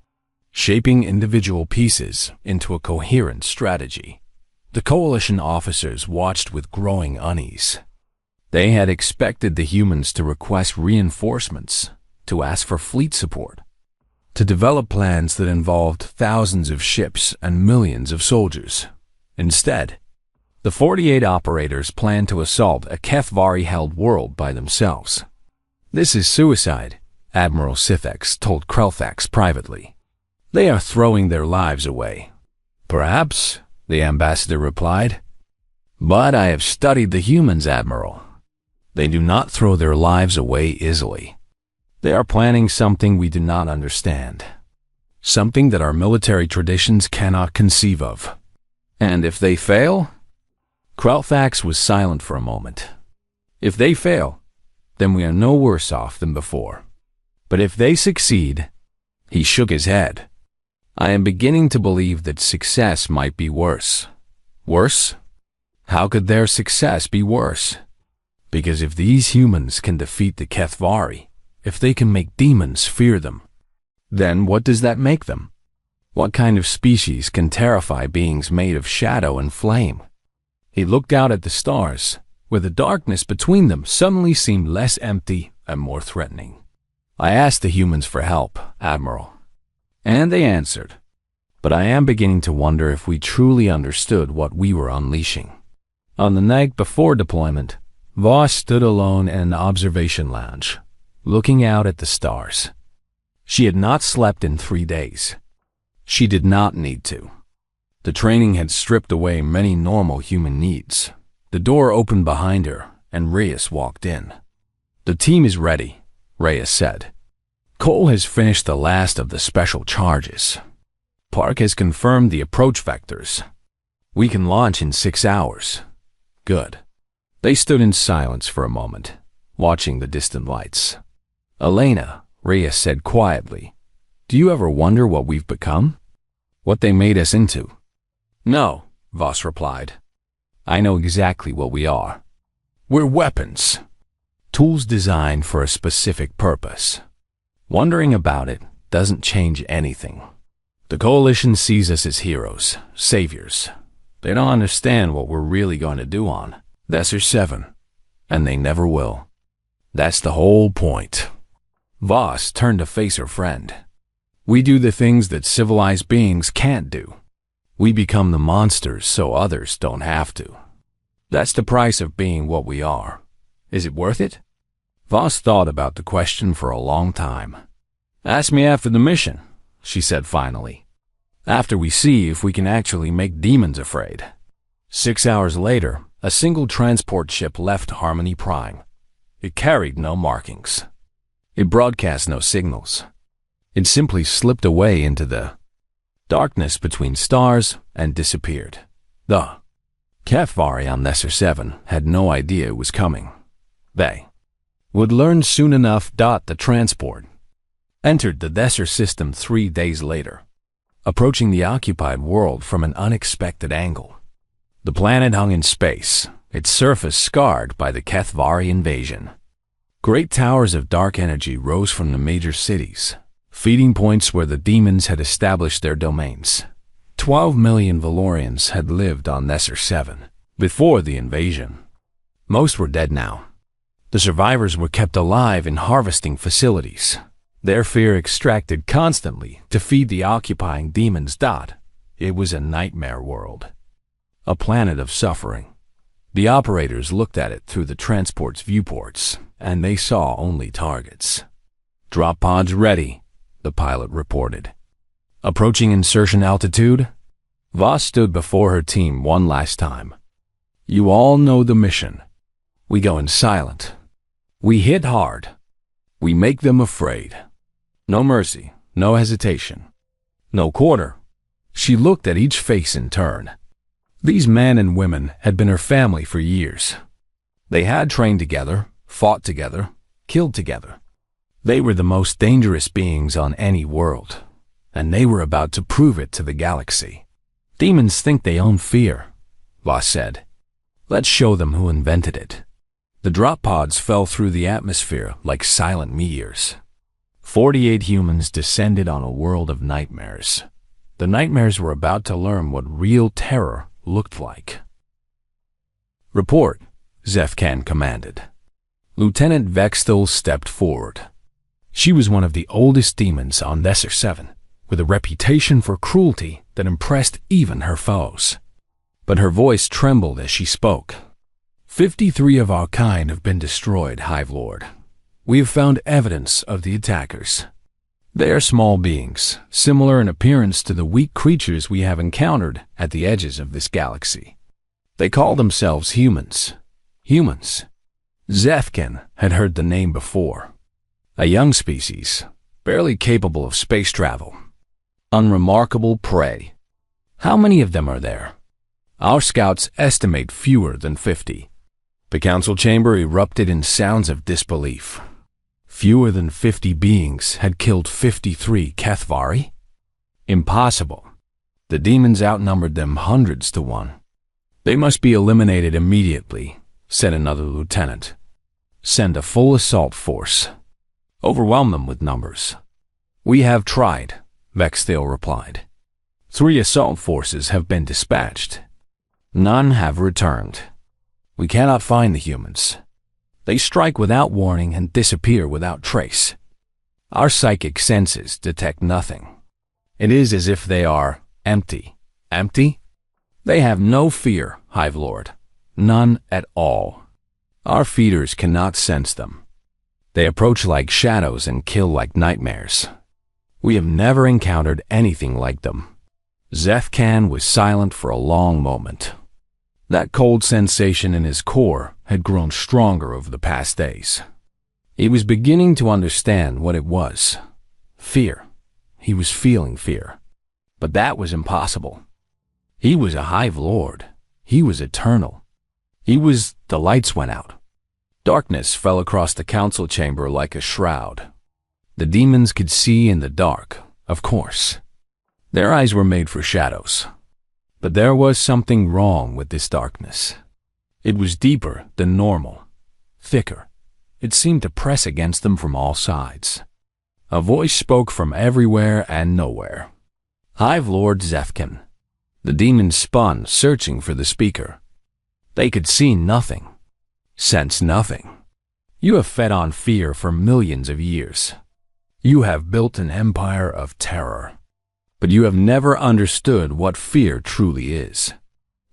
shaping individual pieces into a coherent strategy. The Coalition officers watched with growing unease. They had expected the humans to request reinforcements, to ask for fleet support, to develop plans that involved thousands of ships and millions of soldiers. Instead, the 48 operators planned to assault a Kethvari-held world by themselves. This is suicide, Admiral Sithx told Krelthax privately. They are throwing their lives away. Perhaps, the ambassador replied. But I have studied the humans, Admiral. They do not throw their lives away easily. They are planning something we do not understand. Something that our military traditions cannot conceive of. And if they fail? Krelthax was silent for a moment. If they fail, then we are no worse off than before. But if they succeed, he shook his head. I am beginning to believe that success might be worse. Worse? How could their success be worse? Because if these humans can defeat the Kethvari, if they can make demons fear them, then what does that make them? What kind of species can terrify beings made of shadow and flame? He looked out at the stars, where the darkness between them suddenly seemed less empty and more threatening. I asked the humans for help, Admiral. And they answered. But I am beginning to wonder if we truly understood what we were unleashing. On the night before deployment, Voss stood alone in an observation lounge, looking out at the stars. She had not slept in 3 days. She did not need to. The training had stripped away many normal human needs. The door opened behind her, and Reyes walked in. "The team is ready," Reyes said. "Cole has finished the last of the special charges. Park has confirmed the approach vectors. We can launch in 6 hours." "Good." They stood in silence for a moment, watching the distant lights. "Elena," Reyes said quietly, "do you ever wonder what we've become? What they made us into?" "No," Voss replied. "I know exactly what we are. We're weapons. Tools designed for a specific purpose. Wondering about it doesn't change anything. The Coalition sees us as heroes, saviors. They don't understand what we're really going to do on Desert 7, and they never will. That's the whole point." Voss turned to face her friend. "We do the things that civilized beings can't do. We become the monsters so others don't have to. That's the price of being what we are. Is it worth it?" Voss thought about the question for a long time. "Ask me after the mission," she said finally. "After we see if we can actually make demons afraid." 6 hours later, a single transport ship left Harmony Prime. It carried no markings. It broadcast no signals. It simply slipped away into the darkness between stars and disappeared. The HFY on Desert 7 had no idea it was coming. They would learn soon enough. The transport entered the Desert system 3 days later, approaching the occupied world from an unexpected angle. The planet hung in space, its surface scarred by the Kethvari invasion. Great towers of dark energy rose from the major cities, feeding points where the demons had established their domains. 12 million Valorians had lived on Desert 7 before the invasion. Most were dead now. The survivors were kept alive in harvesting facilities, their fear extracted constantly to feed the occupying demons. It was a nightmare world, a planet of suffering. The operators looked at it through the transport's viewports, and they saw only targets. "Drop pods ready," the pilot reported. "Approaching insertion altitude." Voss stood before her team one last time. "You all know the mission. We go in silent. We hit hard. We make them afraid. No mercy, no hesitation, no quarter." She looked at each face in turn. These men and women had been her family for years. They had trained together, fought together, killed together. They were the most dangerous beings on any world, and they were about to prove it to the galaxy. "Demons think they own fear," Voss said. "Let's show them who invented it." The drop pods fell through the atmosphere like silent meteors. 48 humans descended on a world of nightmares. The nightmares were about to learn what real terror looked like. "Report," Zefkan commanded. Lieutenant Vextel stepped forward. She was one of the oldest demons on Desert 7, with a reputation for cruelty that impressed even her foes. But her voice trembled as she spoke. 53 of our kind have been destroyed, Hive Lord. We have found evidence of the attackers. They are small beings, similar in appearance to the weak creatures we have encountered at the edges of this galaxy. They call themselves humans. Humans. Zefkan had heard the name before. A young species, barely capable of space travel. Unremarkable prey. How many of them are there? Our scouts estimate fewer than 50. The council chamber erupted in sounds of disbelief. Fewer than 50 beings had killed 53 Kethvari? Impossible. The demons outnumbered them hundreds to one. "They must be eliminated immediately," said another lieutenant. "Send a full assault force. Overwhelm them with numbers." "We have tried," Vextel replied. 3 assault forces have been dispatched. None have returned. We cannot find the humans. They strike without warning and disappear without trace. Our psychic senses detect nothing. It is as if they are empty. Empty? They have no fear, Hive Lord. None at all. Our feeders cannot sense them. They approach like shadows and kill like nightmares. We have never encountered anything like them. Zefkan was silent for a long moment. That cold sensation in his core had grown stronger over the past days. He was beginning to understand what it was. Fear. He was feeling fear. But that was impossible. He was a Hive Lord. He was eternal. The lights went out. Darkness fell across the council chamber like a shroud. The demons could see in the dark, of course. Their eyes were made for shadows. But there was something wrong with this darkness. It was deeper than normal, thicker. It seemed to press against them from all sides. A voice spoke from everywhere and nowhere. Hive Lord Zefkan. The demons spun, searching for the speaker. They could see nothing, sense nothing. You have fed on fear for millions of years. You have built an empire of terror. But you have never understood what fear truly is.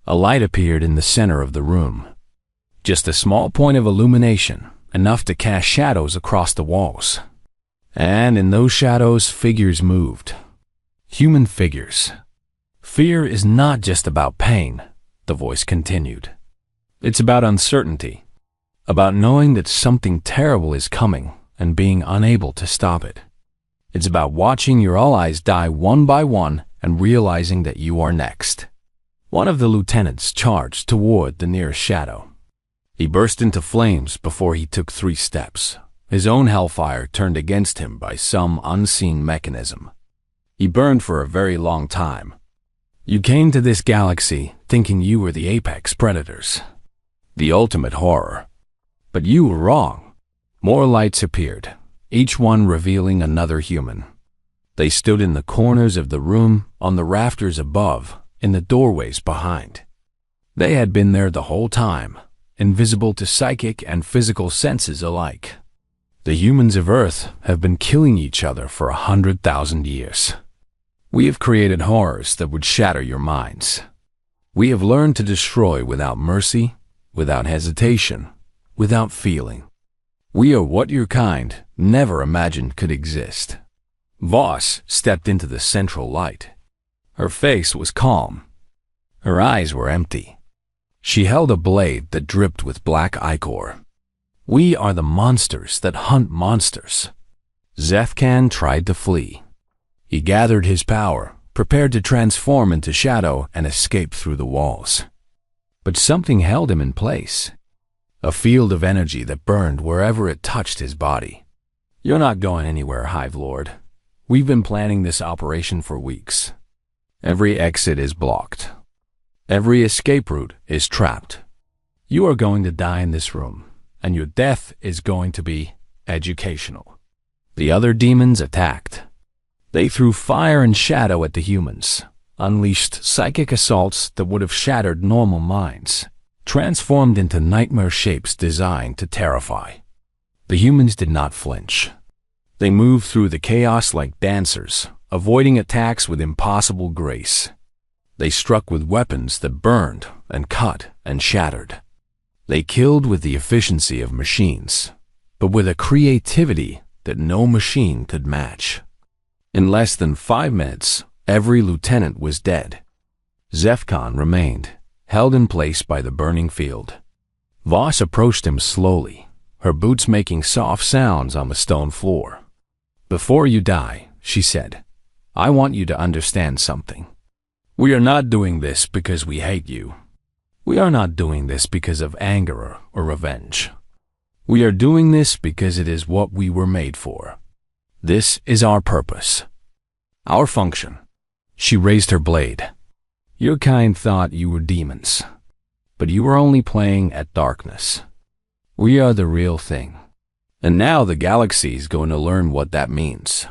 A light appeared in the center of the room. Just a small point of illumination, enough to cast shadows across the walls. And in those shadows, figures moved. Human figures. Fear is not just about pain, the voice continued. It's about uncertainty, about knowing that something terrible is coming and being unable to stop it. It's about watching your allies die one by one and realizing that you are next. One of the lieutenants charged toward the nearest shadow. He burst into flames before he took 3 steps. His own hellfire turned against him by some unseen mechanism. He burned for a very long time. You came to this galaxy thinking you were the apex predators, the ultimate horror. But you were wrong. More lights appeared, each one revealing another human. They stood in the corners of the room, on the rafters above, in the doorways behind. They had been there the whole time, invisible to psychic and physical senses alike. The humans of Earth have been killing each other for 100,000 years. We have created horrors that would shatter your minds. We have learned to destroy without mercy, without hesitation, without feeling. We are what your kind never imagined could exist. Voss stepped into the central light. Her face was calm. Her eyes were empty. She held a blade that dripped with black ichor. We are the monsters that hunt monsters. Zefkan tried to flee. He gathered his power, prepared to transform into shadow and escape through the walls. But something held him in place. A field of energy that burned wherever it touched his body. You're not going anywhere, Hive Lord. We've been planning this operation for weeks. Every exit is blocked. Every escape route is trapped. You are going to die in this room, and your death is going to be educational. The other demons attacked. They threw fire and shadow at the humans, unleashed psychic assaults that would have shattered normal minds, transformed into nightmare shapes designed to terrify. The humans did not flinch. They moved through the chaos like dancers, avoiding attacks with impossible grace. They struck with weapons that burned and cut and shattered. They killed with the efficiency of machines, but with a creativity that no machine could match. In less than 5 minutes, every lieutenant was dead. Zefkan remained, held in place by the burning field. Voss approached him slowly, her boots making soft sounds on the stone floor. "Before you die," she said, "I want you to understand something. We are not doing this because we hate you. We are not doing this because of anger or revenge. We are doing this because it is what we were made for. This is our purpose, our function." She raised her blade. "Your kind thought you were demons, but you were only playing at darkness. We are the real thing. And now the galaxy is going to learn what that means."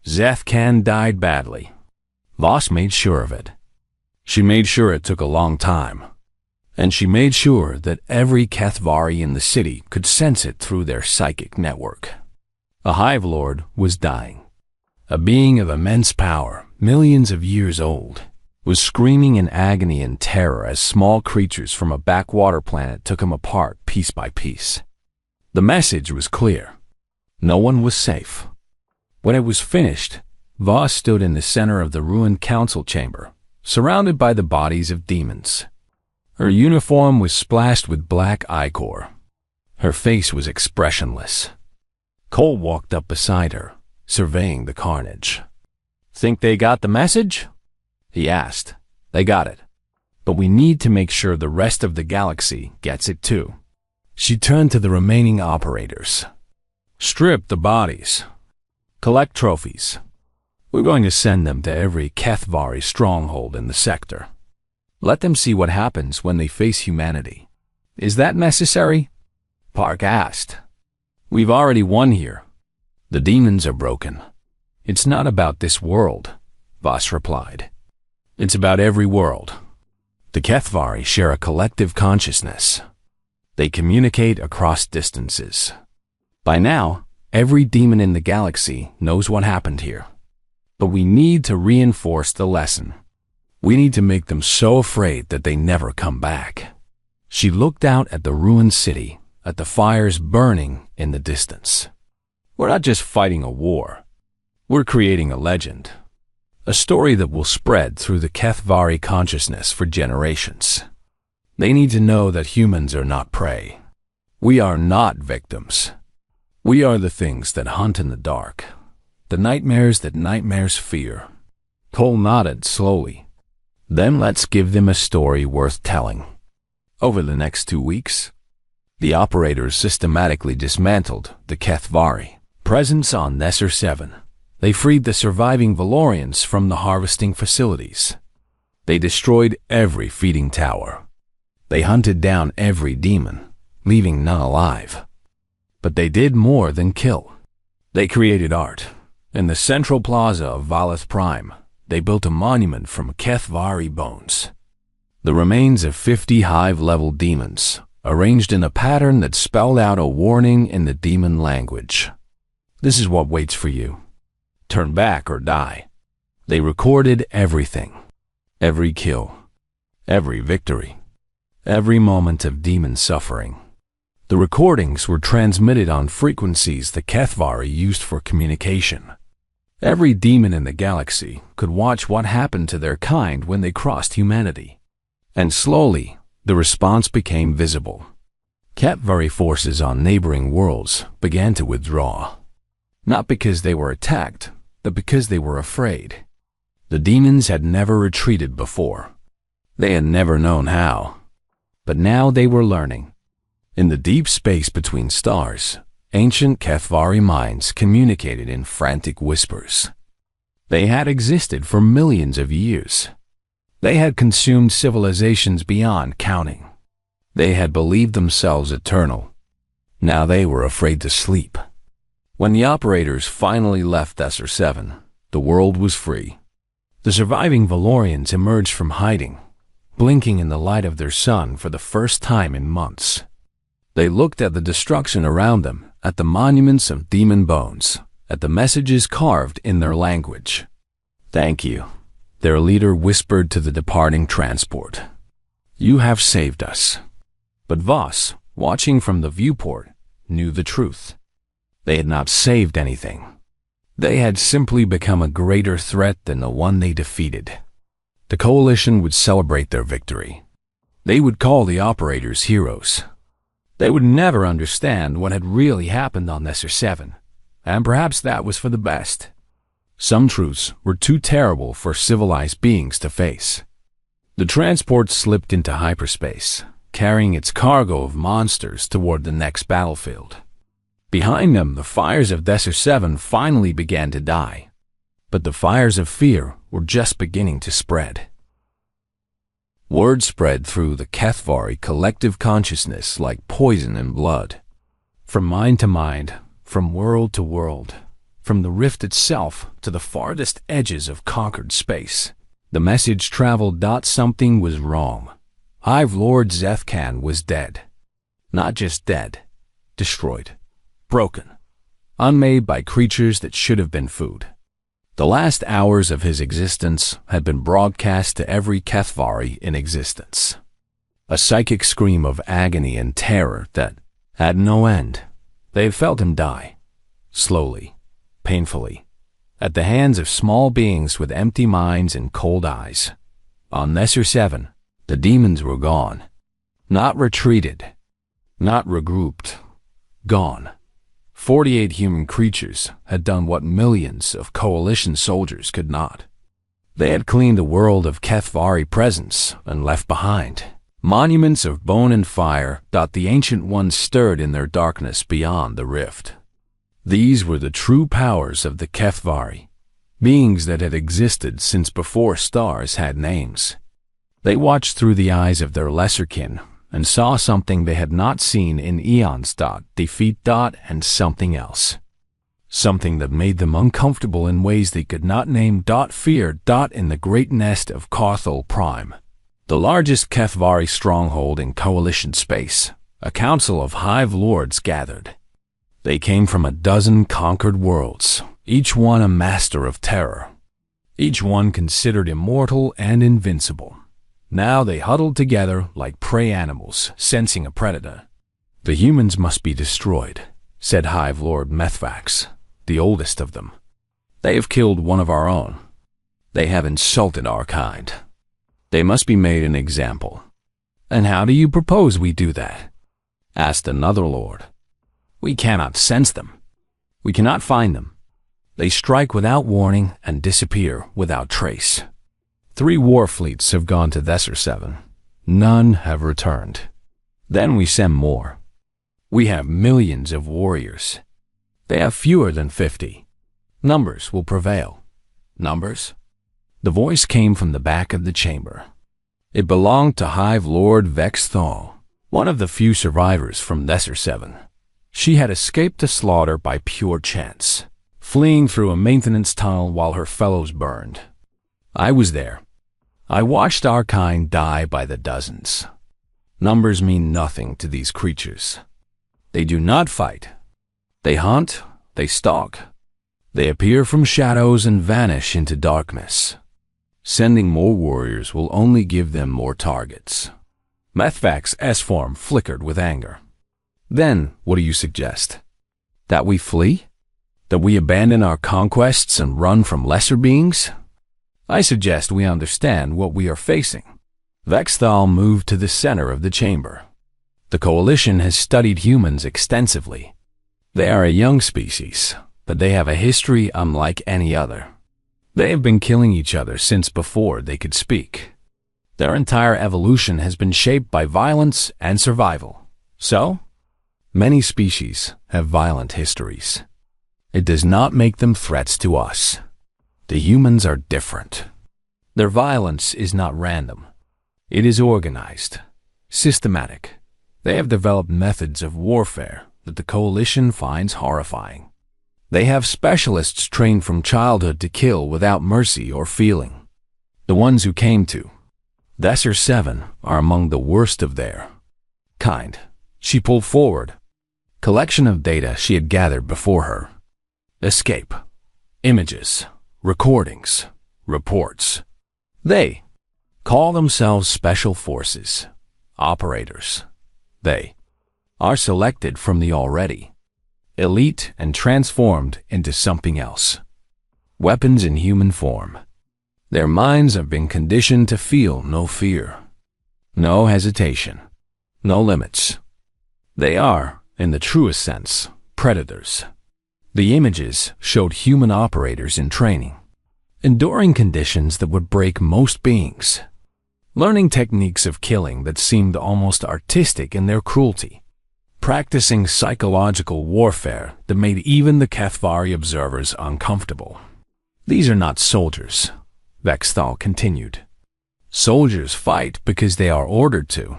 Zefkan died badly. Voss made sure of it. She made sure it took a long time. And she made sure that every Kethvari in the city could sense it through their psychic network. A Hive Lord was dying. A being of immense power, millions of years old, was screaming in agony and terror as small creatures from a backwater planet took him apart piece by piece. The message was clear. No one was safe. When it was finished, Voss stood in the center of the ruined council chamber, surrounded by the bodies of demons. Her uniform was splashed with black ichor. Her face was expressionless. Cole walked up beside her, surveying the carnage. "Think they got the message?" he asked. "They got it. But we need to make sure the rest of the galaxy gets it too." She turned to the remaining operators. "Strip the bodies. Collect trophies. We're going to send them to every Kethvari stronghold in the sector. Let them see what happens when they face humanity." "Is that necessary?" Park asked. "We've already won here. The demons are broken. It's not about this world," Voss replied. "It's about every world. The Kethvari share a collective consciousness. They communicate across distances. By now, every demon in the galaxy knows what happened here. But we need to reinforce the lesson. We need to make them so afraid that they never come back." She looked out at the ruined city, at the fires burning in the distance. "We're not just fighting a war. We're creating a legend. A story that will spread through the Kethvari consciousness for generations. They need to know that humans are not prey. We are not victims. We are the things that hunt in the dark, the nightmares that nightmares fear." Cole nodded slowly. "Then let's give them a story worth telling." Over the next 2 weeks, the operators systematically dismantled the Kethvari presence on Nesser 7. They freed the surviving Valorians from the harvesting facilities. They destroyed every feeding tower. They hunted down every demon, leaving none alive. But they did more than kill. They created art. In the central plaza of Valeth Prime, they built a monument from Kethvari bones. The remains of 50 hive-level demons, arranged in a pattern that spelled out a warning in the demon language. "This is what waits for you. Turn back or die." They recorded everything. Every kill. Every victory. Every moment of demon suffering. The recordings were transmitted on frequencies the Kethvari used for communication. Every demon in the galaxy could watch what happened to their kind when they crossed humanity. And slowly, the response became visible. Kethvari forces on neighboring worlds began to withdraw. Not because they were attacked, but because they were afraid. The demons had never retreated before. They had never known how. But now they were learning. In the deep space between stars, ancient Kethvari minds communicated in frantic whispers. They had existed for millions of years. They had consumed civilizations beyond counting. They had believed themselves eternal. Now they were afraid to sleep. When the operators finally left Nesser 7, the world was free. The surviving Valorians emerged from hiding, blinking in the light of their sun for the first time in months. They looked at the destruction around them, at the monuments of demon bones, at the messages carved in their language. "Thank you," their leader whispered to the departing transport. "You have saved us." But Voss, watching from the viewport, knew the truth. They had not saved anything. They had simply become a greater threat than the one they defeated. The coalition would celebrate their victory. They would call the operators heroes. They would never understand what had really happened on Nesser 7, and perhaps that was for the best. Some truths were too terrible for civilized beings to face. The transport slipped into hyperspace, carrying its cargo of monsters toward the next battlefield. Behind them, the fires of Nesser 7 finally began to die, but the fires of fear were just beginning to spread. Word spread through the Kethvari collective consciousness like poison in blood. From mind to mind, from world to world, from the rift itself to the farthest edges of conquered space, the message traveled. Something was wrong. Hive Lord Zethkan was dead. Not just dead, destroyed, broken, unmade by creatures that should have been food. The last hours of his existence had been broadcast to every Kethvari in existence. A psychic scream of agony and terror that had no end. They had felt him die, slowly, painfully, at the hands of small beings with empty minds and cold eyes. On Nesser 7, the demons were gone. Not retreated, not regrouped, gone. 48 human creatures had done what millions of coalition soldiers could not. They had cleaned the world of HFY presence and left behind monuments of bone and fire that the ancient ones stirred in their darkness beyond the rift. These were the true powers of the HFY, beings that had existed since before stars had names. They watched through the eyes of their lesser kin and saw something they had not seen in eons. Defeat. And something else. Something that made them uncomfortable in ways they could not name. Fear. In the great nest of Kothal Prime, the largest HFY stronghold in coalition space, a council of hive lords gathered. They came from a dozen conquered worlds, each one a master of terror, each one considered immortal and invincible. Now they huddled together like prey animals, sensing a predator. The humans must be destroyed, said Hive Lord Methvax, the oldest of them. They have killed one of our own. They have insulted our kind. They must be made an example. And how do you propose we do that? Asked another lord. We cannot sense them. We cannot find them. They strike without warning and disappear without trace. 3 war fleets have gone to Nesser 7. None have returned. Then we send more. We have millions of warriors. They have fewer than 50. Numbers will prevail. Numbers? The voice came from the back of the chamber. It belonged to Hive Lord Vexthal, one of the few survivors from Nesser 7. She had escaped the slaughter by pure chance, fleeing through a maintenance tunnel while her fellows burned. I was there. I watched our kind die by the dozens. Numbers mean nothing to these creatures. They do not fight. They hunt, they stalk. They appear from shadows and vanish into darkness. Sending more warriors will only give them more targets. Methvax's S-form flickered with anger. Then, what do you suggest? That we flee? That we abandon our conquests and run from lesser beings? I suggest we understand what we are facing. Vexthal moved to the center of the chamber. The coalition has studied humans extensively. They are a young species, but they have a history unlike any other. They have been killing each other since before they could speak. Their entire evolution has been shaped by violence and survival. So, many species have violent histories. It does not make them threats to us. The humans are different. Their violence is not random. It is organized, systematic. They have developed methods of warfare that the coalition finds horrifying. They have specialists trained from childhood to kill without mercy or feeling. The ones who came to Nesser 7 are among the worst of their kind. She pulled forward collection of data she had gathered before her. Escape, images, recordings, reports. They call themselves special forces, operators. They are selected from the already elite and transformed into something else. Weapons in human form. Their minds have been conditioned to feel no fear, no hesitation, no limits. They are, in the truest sense, predators. The images showed human operators in training, enduring conditions that would break most beings, learning techniques of killing that seemed almost artistic in their cruelty, practicing psychological warfare that made even the HFY observers uncomfortable. These are not soldiers, Vexthal continued. Soldiers fight because they are ordered to.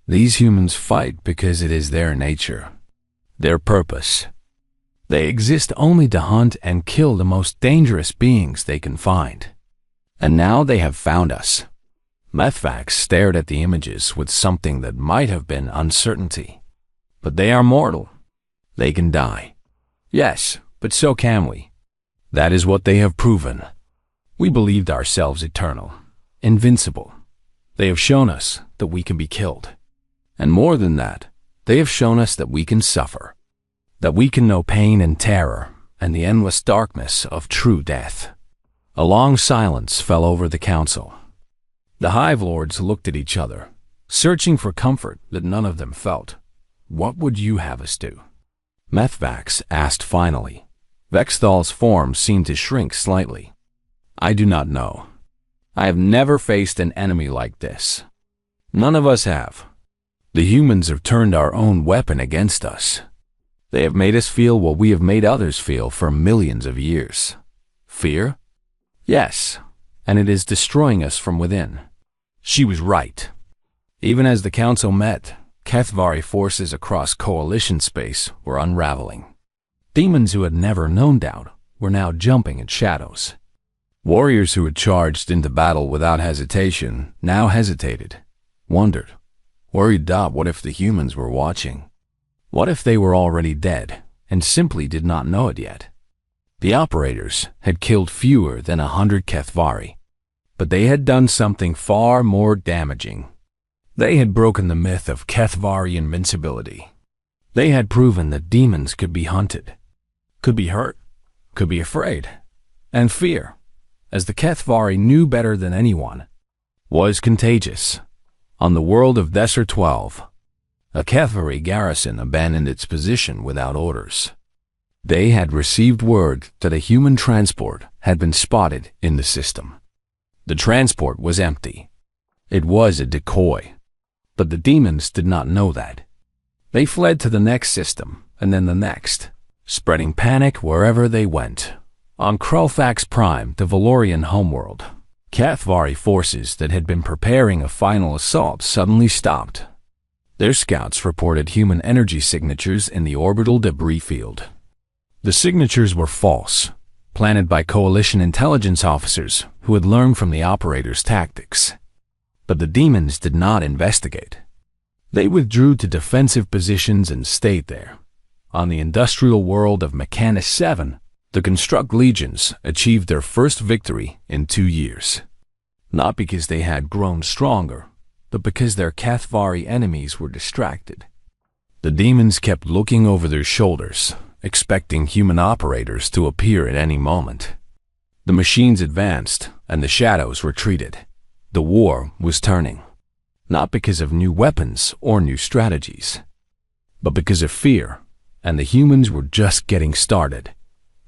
These humans fight because it is their nature, their purpose. They exist only to hunt and kill the most dangerous beings they can find. And now they have found us. Methvax stared at the images with something that might have been uncertainty. But they are mortal. They can die. Yes, but so can we. That is what they have proven. We believed ourselves eternal, invincible. They have shown us that we can be killed. And more than that, they have shown us that we can suffer. that we can know pain and terror and the endless darkness of true death. A long silence fell over the council. The Hive Lords looked at each other, searching for comfort that none of them felt. "What would you have us do?" Methvax asked finally. Vexthal's form seemed to shrink slightly. "I do not know. I have never faced an enemy like this. None of us have. The humans have turned our own weapon against us. They have made us feel what we have made others feel for millions of years. Fear? Yes, and it is destroying us from within." She was right. Even as the council met, Kethvari forces across coalition space were unraveling. Demons who had never known doubt were now jumping at shadows. Warriors who had charged into battle without hesitation now hesitated, wondered, worried what if the humans were watching? What if they were already dead and simply did not know it yet? The operators had killed fewer than 100 Kethvari, but they had done something far more damaging. They had broken the myth of Kethvari invincibility. They had proven that demons could be hunted, could be hurt, could be afraid, and fear, as the Kethvari knew better than anyone, was contagious. On the world of Desert 12, a Kethvari garrison abandoned its position without orders. They had received word that a human transport had been spotted in the system. The transport was empty. It was a decoy. But the demons did not know that. They fled to the next system, and then the next, spreading panic wherever they went. On Krulfax Prime, the Valorian homeworld, Kethvari forces that had been preparing a final assault suddenly stopped. Their scouts reported human energy signatures in the orbital debris field. The signatures were false, planted by coalition intelligence officers who had learned from the operators' tactics. But the demons did not investigate. They withdrew to defensive positions and stayed there. On the industrial world of Mechanus 7, the Construct Legions achieved their first victory in 2 years. Not because they had grown stronger, but because their Kethvari enemies were distracted. The demons kept looking over their shoulders, expecting human operators to appear at any moment. The machines advanced, and the shadows retreated. The war was turning, not because of new weapons or new strategies, but because of fear, and the humans were just getting started.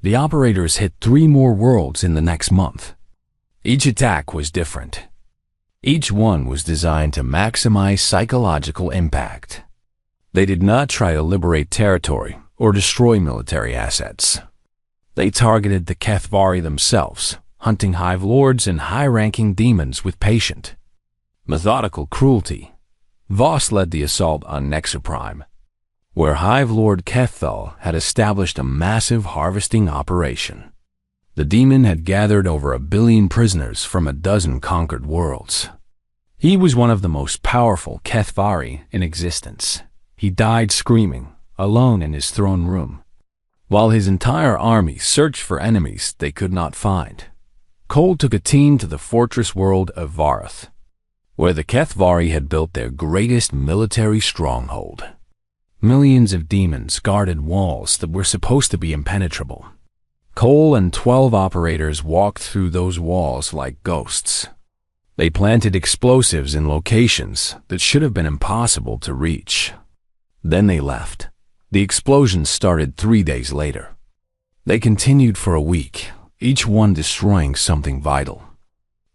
The operators hit 3 more worlds in the next month. Each attack was different. Each one was designed to maximize psychological impact. They did not try to liberate territory or destroy military assets. They targeted the Kethvari themselves, hunting Hive Lords and high-ranking demons with patient, methodical cruelty. Voss led the assault on Nexoprime, where Hive Lord Keththal had established a massive harvesting operation. The demon had gathered over 1 billion prisoners from 12 conquered worlds. He was one of the most powerful Kethvari in existence. He died screaming, alone in his throne room, while his entire army searched for enemies they could not find. Cole took a team to the fortress world of Varath, where the Kethvari had built their greatest military stronghold. Millions of demons guarded walls that were supposed to be impenetrable. Cole and 12 operators walked through those walls like ghosts. They planted explosives in locations that should have been impossible to reach. Then they left. The explosions started 3 days later. They continued for a week, each one destroying something vital.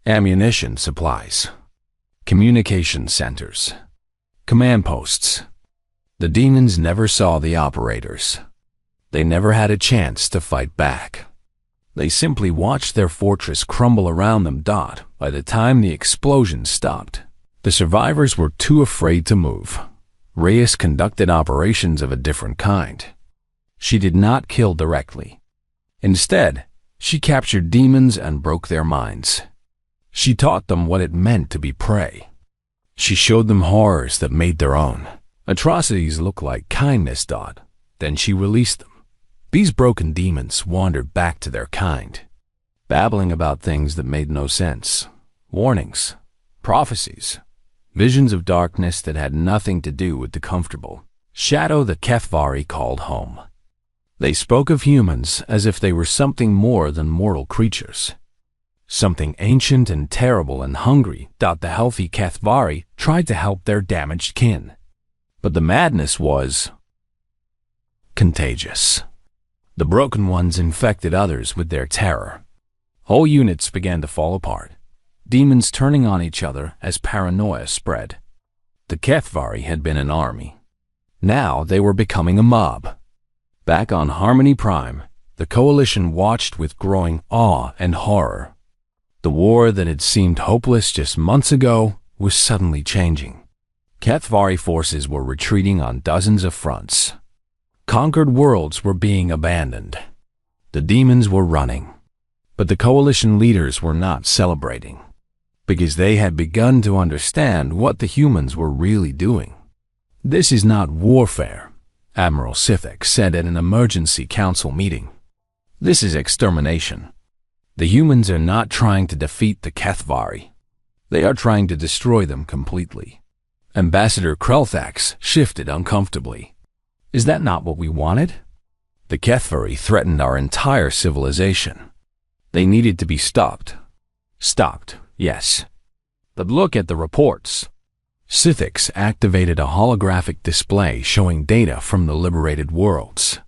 Ammunition supplies, communication centers, command posts. The demons never saw the operators. They never had a chance to fight back. They simply watched their fortress crumble around them. By the time the explosions stopped, the survivors were too afraid to move. Reyes conducted operations of a different kind. She did not kill directly. Instead, she captured demons and broke their minds. She taught them what it meant to be prey. She showed them horrors that made their own. Atrocities look like kindness. Then she released them. These broken demons wandered back to their kind, babbling about things that made no sense. Warnings, prophecies, visions of darkness that had nothing to do with the comfortable shadow that Kethvari called home. They spoke of humans as if they were something more than mortal creatures. Something ancient and terrible and hungry. The healthy Kethvari tried to help their damaged kin. But the madness was contagious. The broken ones infected others with their terror. Whole units began to fall apart, demons turning on each other as paranoia spread. The Kethvari had been an army. Now they were becoming a mob. Back on Harmony Prime, the Coalition watched with growing awe and horror. The war that had seemed hopeless just months ago was suddenly changing. Kethvari forces were retreating on dozens of fronts. Conquered worlds were being abandoned. The demons were running. But the Coalition leaders were not celebrating, because they had begun to understand what the humans were really doing. "This is not warfare," Admiral Sithik said at an emergency council meeting. "This is extermination. The humans are not trying to defeat the Kethvari. They are trying to destroy them completely." Ambassador Krelthax shifted uncomfortably. "Is that not what we wanted? The Kethvari threatened our entire civilization. They needed to be stopped." "Stopped, yes. But look at the reports." Sithix activated a holographic display showing data from the liberated worlds.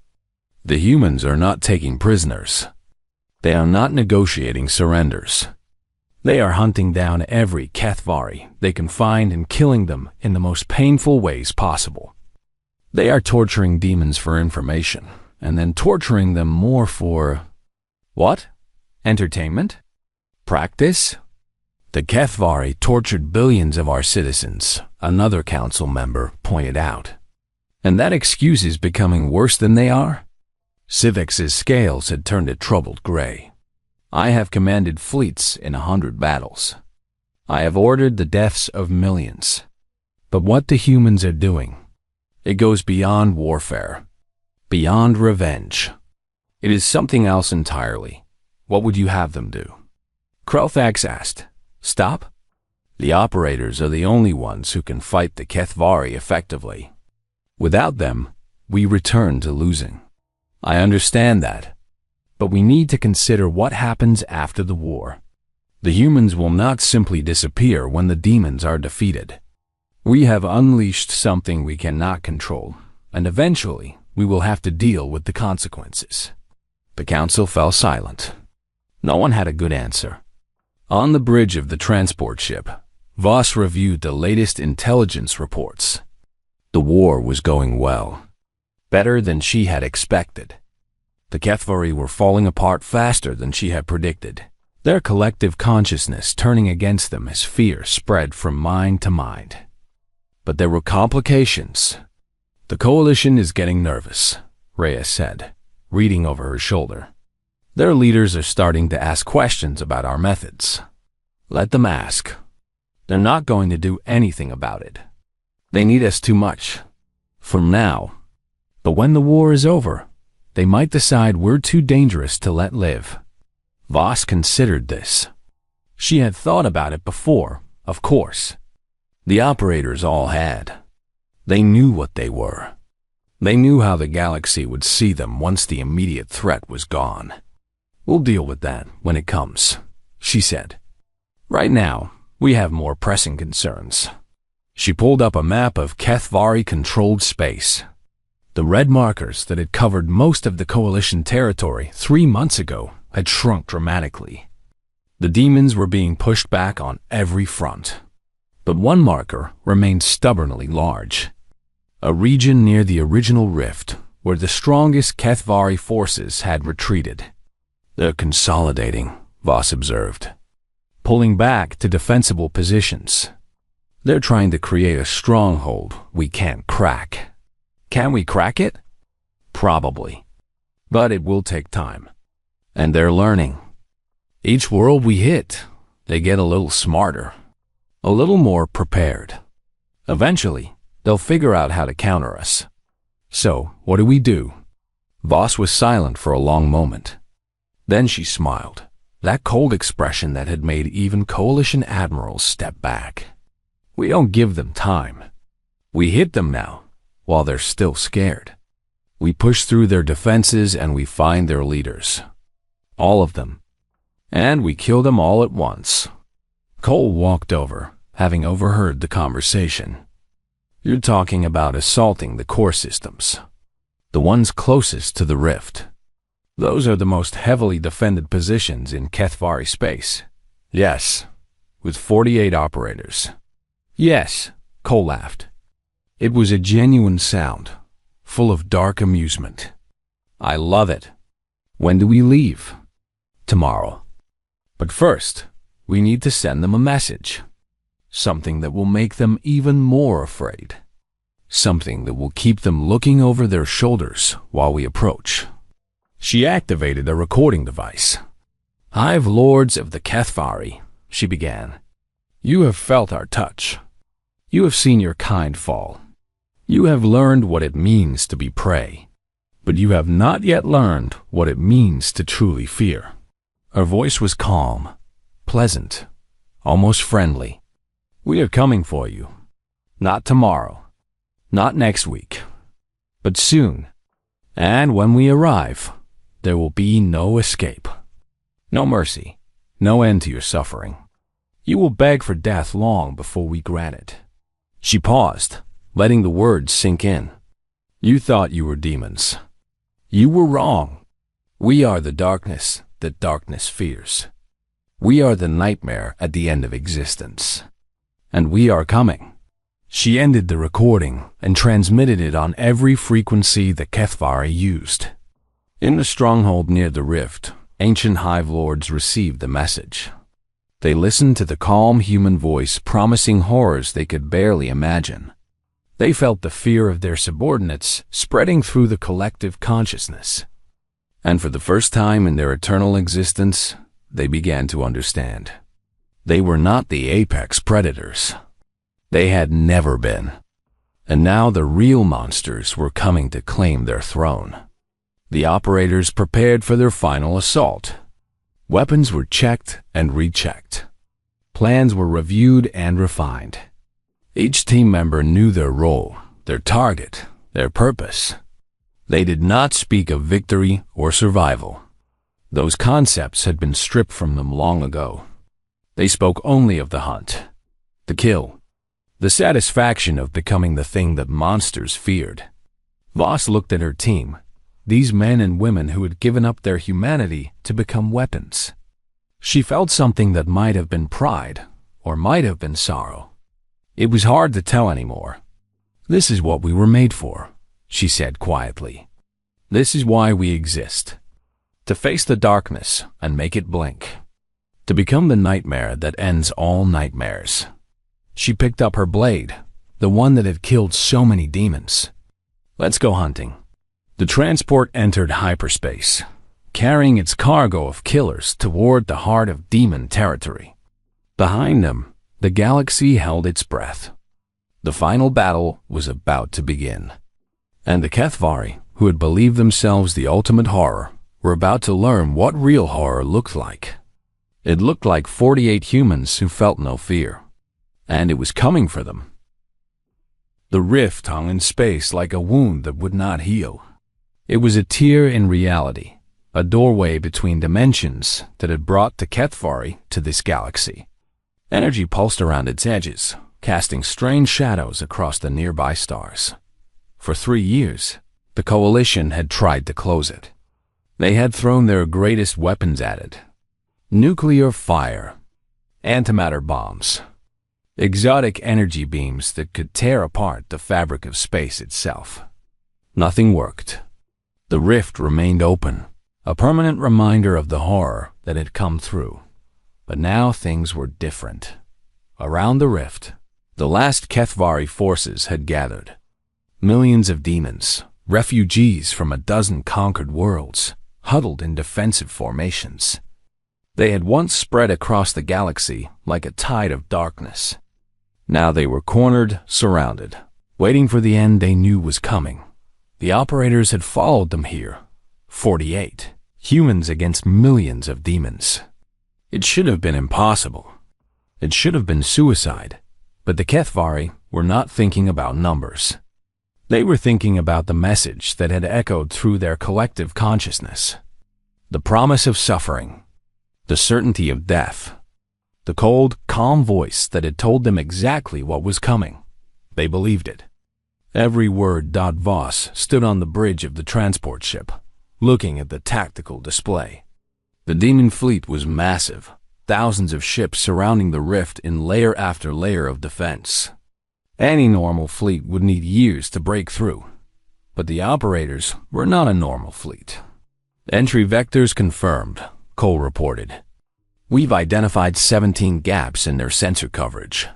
"The humans are not taking prisoners. They are not negotiating surrenders. They are hunting down every Kethvari they can find and killing them in the most painful ways possible. They are torturing demons for information, and then torturing them more for... what? Entertainment? Practice? The Kethvari tortured billions of our citizens," another council member pointed out. "And that excuse is becoming worse than they are?" Civix's scales had turned a troubled gray. "I have commanded fleets in 100 battles. I have ordered the deaths of millions. But what the humans are doing, it goes beyond warfare, beyond revenge. It is something else entirely. What would you have them do?" Krelthax asked. "Stop? The operators are the only ones who can fight the Kethvari effectively. Without them, we return to losing. I understand that. But we need to consider what happens after the war. The humans will not simply disappear when the demons are defeated. We have unleashed something we cannot control, and eventually we will have to deal with the consequences." The council fell silent. No one had a good answer. On the bridge of the transport ship, Voss reviewed the latest intelligence reports. The war was going well. Better than she had expected. The Kethvari were falling apart faster than she had predicted, their collective consciousness turning against them as fear spread from mind to mind. But there were complications. "The Coalition is getting nervous," Rhea said, reading over her shoulder. "Their leaders are starting to ask questions about our methods. Let them ask. They're not going to do anything about it. They need us too much. For now. But when the war is over, they might decide we're too dangerous to let live." Voss considered this. She had thought about it before, of course. The operators all had. They knew what they were. They knew how the galaxy would see them once the immediate threat was gone. "We'll deal with that when it comes," she said. "Right now, we have more pressing concerns." She pulled up a map of Kethvari-controlled space. The red markers that had covered most of the Coalition territory 3 months ago had shrunk dramatically. The demons were being pushed back on every front. But one marker remained stubbornly large. A region near the original rift where the strongest Kethvari forces had retreated. "They're consolidating," Voss observed, "pulling back to defensible positions. They're trying to create a stronghold we can't crack." "Can we crack it?" "Probably. But it will take time. And they're learning. Each world we hit, they get a little smarter, a little more prepared. Eventually, they'll figure out how to counter us. So, what do we do?" Voss was silent for a long moment. Then she smiled, that cold expression that had made even Coalition admirals step back. "We don't give them time. We hit them now, while they're still scared. We push through their defenses and we find their leaders. All of them. And we kill them all at once. Cole walked over, having overheard the conversation. You're talking about assaulting the core systems. The ones closest to the rift. Those are the most heavily defended positions in Kethvari space. Yes, with 48 operators. Yes, Cole laughed. It was a genuine sound, full of dark amusement. I love it. When do we leave? Tomorrow. But first, we need to send them a message. Something that will make them even more afraid. Something that will keep them looking over their shoulders while we approach. She activated a recording device. Hive Lords of the Kethvari, she began. You have felt our touch. You have seen your kind fall. You have learned what it means to be prey. But you have not yet learned what it means to truly fear. Her voice was calm, pleasant, almost friendly. We are coming for you. Not tomorrow. Not next week. But soon. And when we arrive, there will be no escape. No mercy. No end to your suffering. You will beg for death long before we grant it. She paused, letting the words sink in. You thought you were demons. You were wrong. We are the darkness that darkness fears. We are the nightmare at the end of existence. And we are coming. She ended the recording and transmitted it on every frequency the Kethvari used. In the stronghold near the rift, ancient Hive Lords received the message. They listened to the calm human voice promising horrors they could barely imagine. They felt the fear of their subordinates spreading through the collective consciousness. And for the first time in their eternal existence, they began to understand. They were not the apex predators. They had never been. And now the real monsters were coming to claim their throne. The operators prepared for their final assault. Weapons were checked and rechecked. Plans were reviewed and refined. Each team member knew their role, their target, their purpose. They did not speak of victory or survival. Those concepts had been stripped from them long ago. They spoke only of the hunt, the kill, the satisfaction of becoming the thing that monsters feared. Voss looked at her team, these men and women who had given up their humanity to become weapons. She felt something that might have been pride or might have been sorrow. It was hard to tell anymore. This is what we were made for, she said quietly. This is why we exist. To face the darkness and make it blink. To become the nightmare that ends all nightmares. She picked up her blade, the one that had killed so many demons. Let's go hunting. The transport entered hyperspace, carrying its cargo of killers toward the heart of demon territory. Behind them, the galaxy held its breath. The final battle was about to begin. And the Kethvari, who had believed themselves the ultimate horror, were about to learn what real horror looked like. It looked like 48 humans who felt no fear. And it was coming for them. The rift hung in space like a wound that would not heal. It was a tear in reality, a doorway between dimensions that had brought the Kethvari to this galaxy. Energy pulsed around its edges, casting strange shadows across the nearby stars. For 3 years, the Coalition had tried to close it. They had thrown their greatest weapons at it. Nuclear fire, antimatter bombs, exotic energy beams that could tear apart the fabric of space itself. Nothing worked. The rift remained open, a permanent reminder of the horror that had come through. But now things were different. Around the rift, the last Kethvari forces had gathered. Millions of demons, refugees from a dozen conquered worlds, huddled in defensive formations. They had once spread across the galaxy like a tide of darkness. Now they were cornered, surrounded, waiting for the end they knew was coming. The operators had followed them here. 48. Humans against millions of demons. It should have been impossible. It should have been suicide. But the Kethvari were not thinking about numbers. They were thinking about the message that had echoed through their collective consciousness. The promise of suffering, the certainty of death, the cold, calm voice that had told them exactly what was coming. They believed it. Every word. Voss stood on the bridge of the transport ship, looking at the tactical display. The demon fleet was massive, thousands of ships surrounding the rift in layer after layer of defense. Any normal fleet would need years to break through, but the operators were not a normal fleet. Entry vectors confirmed, Cole reported. We've identified 17 gaps in their sensor coverage.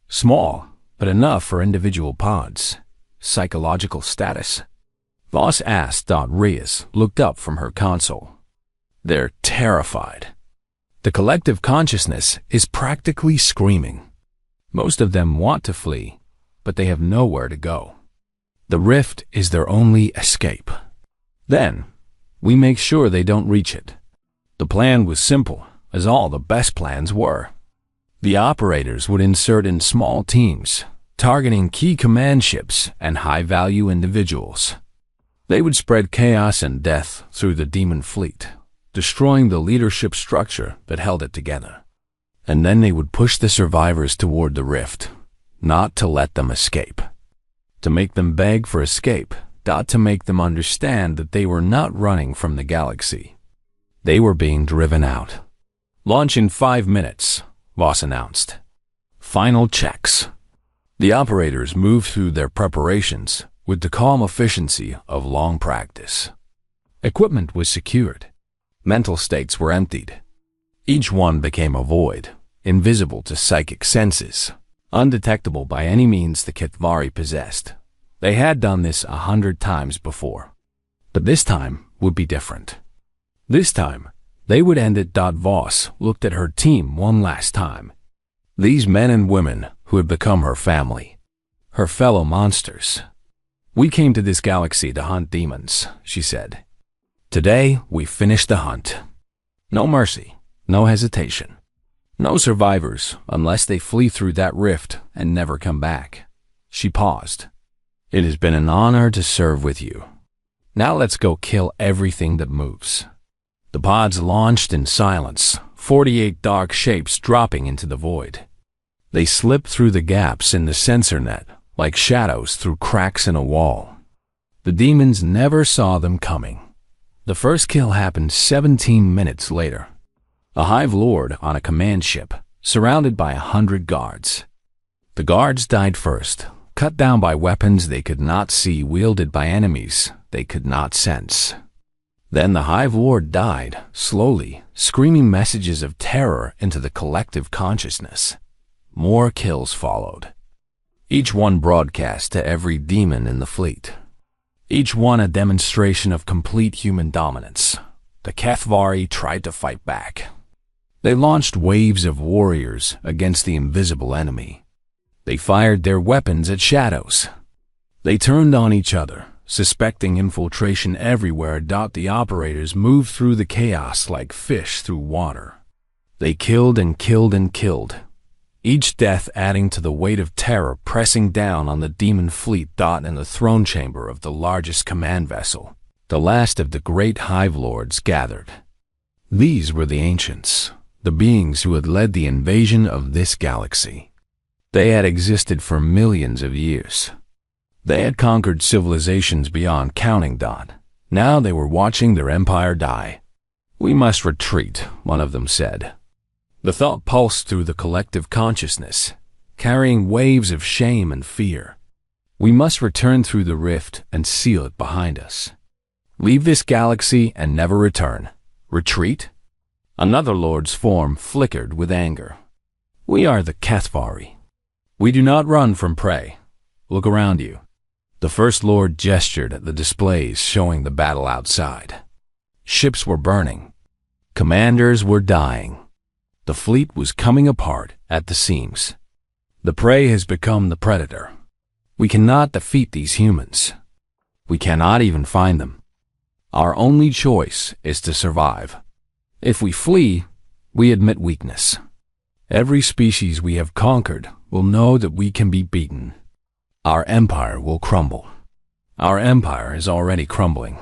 Small, but enough for individual pods. Psychological status? Voss asked. Reyes looked up from her console. They're terrified. The collective consciousness is practically screaming. Most of them want to flee, but they have nowhere to go. The rift is their only escape. Then, we make sure they don't reach it. The plan was simple, as all the best plans were. The operators would insert in small teams, targeting key command ships and high-value individuals. They would spread chaos and death through the demon fleet, destroying the leadership structure that held it together. And then they would push the survivors toward the rift, not to let them escape. To make them beg for escape, to make them understand that they were not running from the galaxy. They were being driven out. Launch in 5 minutes, Voss announced. Final checks. The operators moved through their preparations with the calm efficiency of long practice. Equipment was secured. Mental states were emptied. Each one became a void, invisible to psychic senses, undetectable by any means the Ketvari possessed. They had done this 100 times before. But this time would be different. This time, they would end it. Voss looked at her team one last time. These men and women who had become her family, her fellow monsters. We came to this galaxy to hunt demons, she said. Today, we finished the hunt. No mercy, no hesitation. No survivors unless they flee through that rift and never come back. She paused. It has been an honor to serve with you. Now let's go kill everything that moves. The pods launched in silence, 48 dark shapes dropping into the void. They slipped through the gaps in the sensor net like shadows through cracks in a wall. The demons never saw them coming. The first kill happened 17 minutes later. A Hive Lord on a command ship, surrounded by 100 guards. The guards died first, cut down by weapons they could not see wielded by enemies they could not sense. Then the Hive Lord died, slowly, screaming messages of terror into the collective consciousness. More kills followed. Each one broadcast to every demon in the fleet. Each one a demonstration of complete human dominance. The Ketvari tried to fight back. They launched waves of warriors against the invisible enemy. They fired their weapons at shadows. They turned on each other, suspecting infiltration everywhere. The operators moved through the chaos like fish through water. They killed and killed and killed, each death adding to the weight of terror pressing down on the demon fleet. In the throne chamber of the largest command vessel, the last of the great Hive Lords gathered. These were the ancients, the beings who had led the invasion of this galaxy. They had existed for millions of years. They had conquered civilizations beyond counting. Now they were watching their empire die. We must retreat, one of them said. The thought pulsed through the collective consciousness, carrying waves of shame and fear. We must return through the rift and seal it behind us. Leave this galaxy and never return. Retreat? Another lord's form flickered with anger. We are the Ketvari. We do not run from prey. Look around you. The First Lord gestured at the displays showing the battle outside. Ships were burning. Commanders were dying. The fleet was coming apart at the seams. The prey has become the predator. We cannot defeat these humans. We cannot even find them. Our only choice is to survive. If we flee, we admit weakness. Every species we have conquered will know that we can be beaten. Our empire will crumble. Our empire is already crumbling.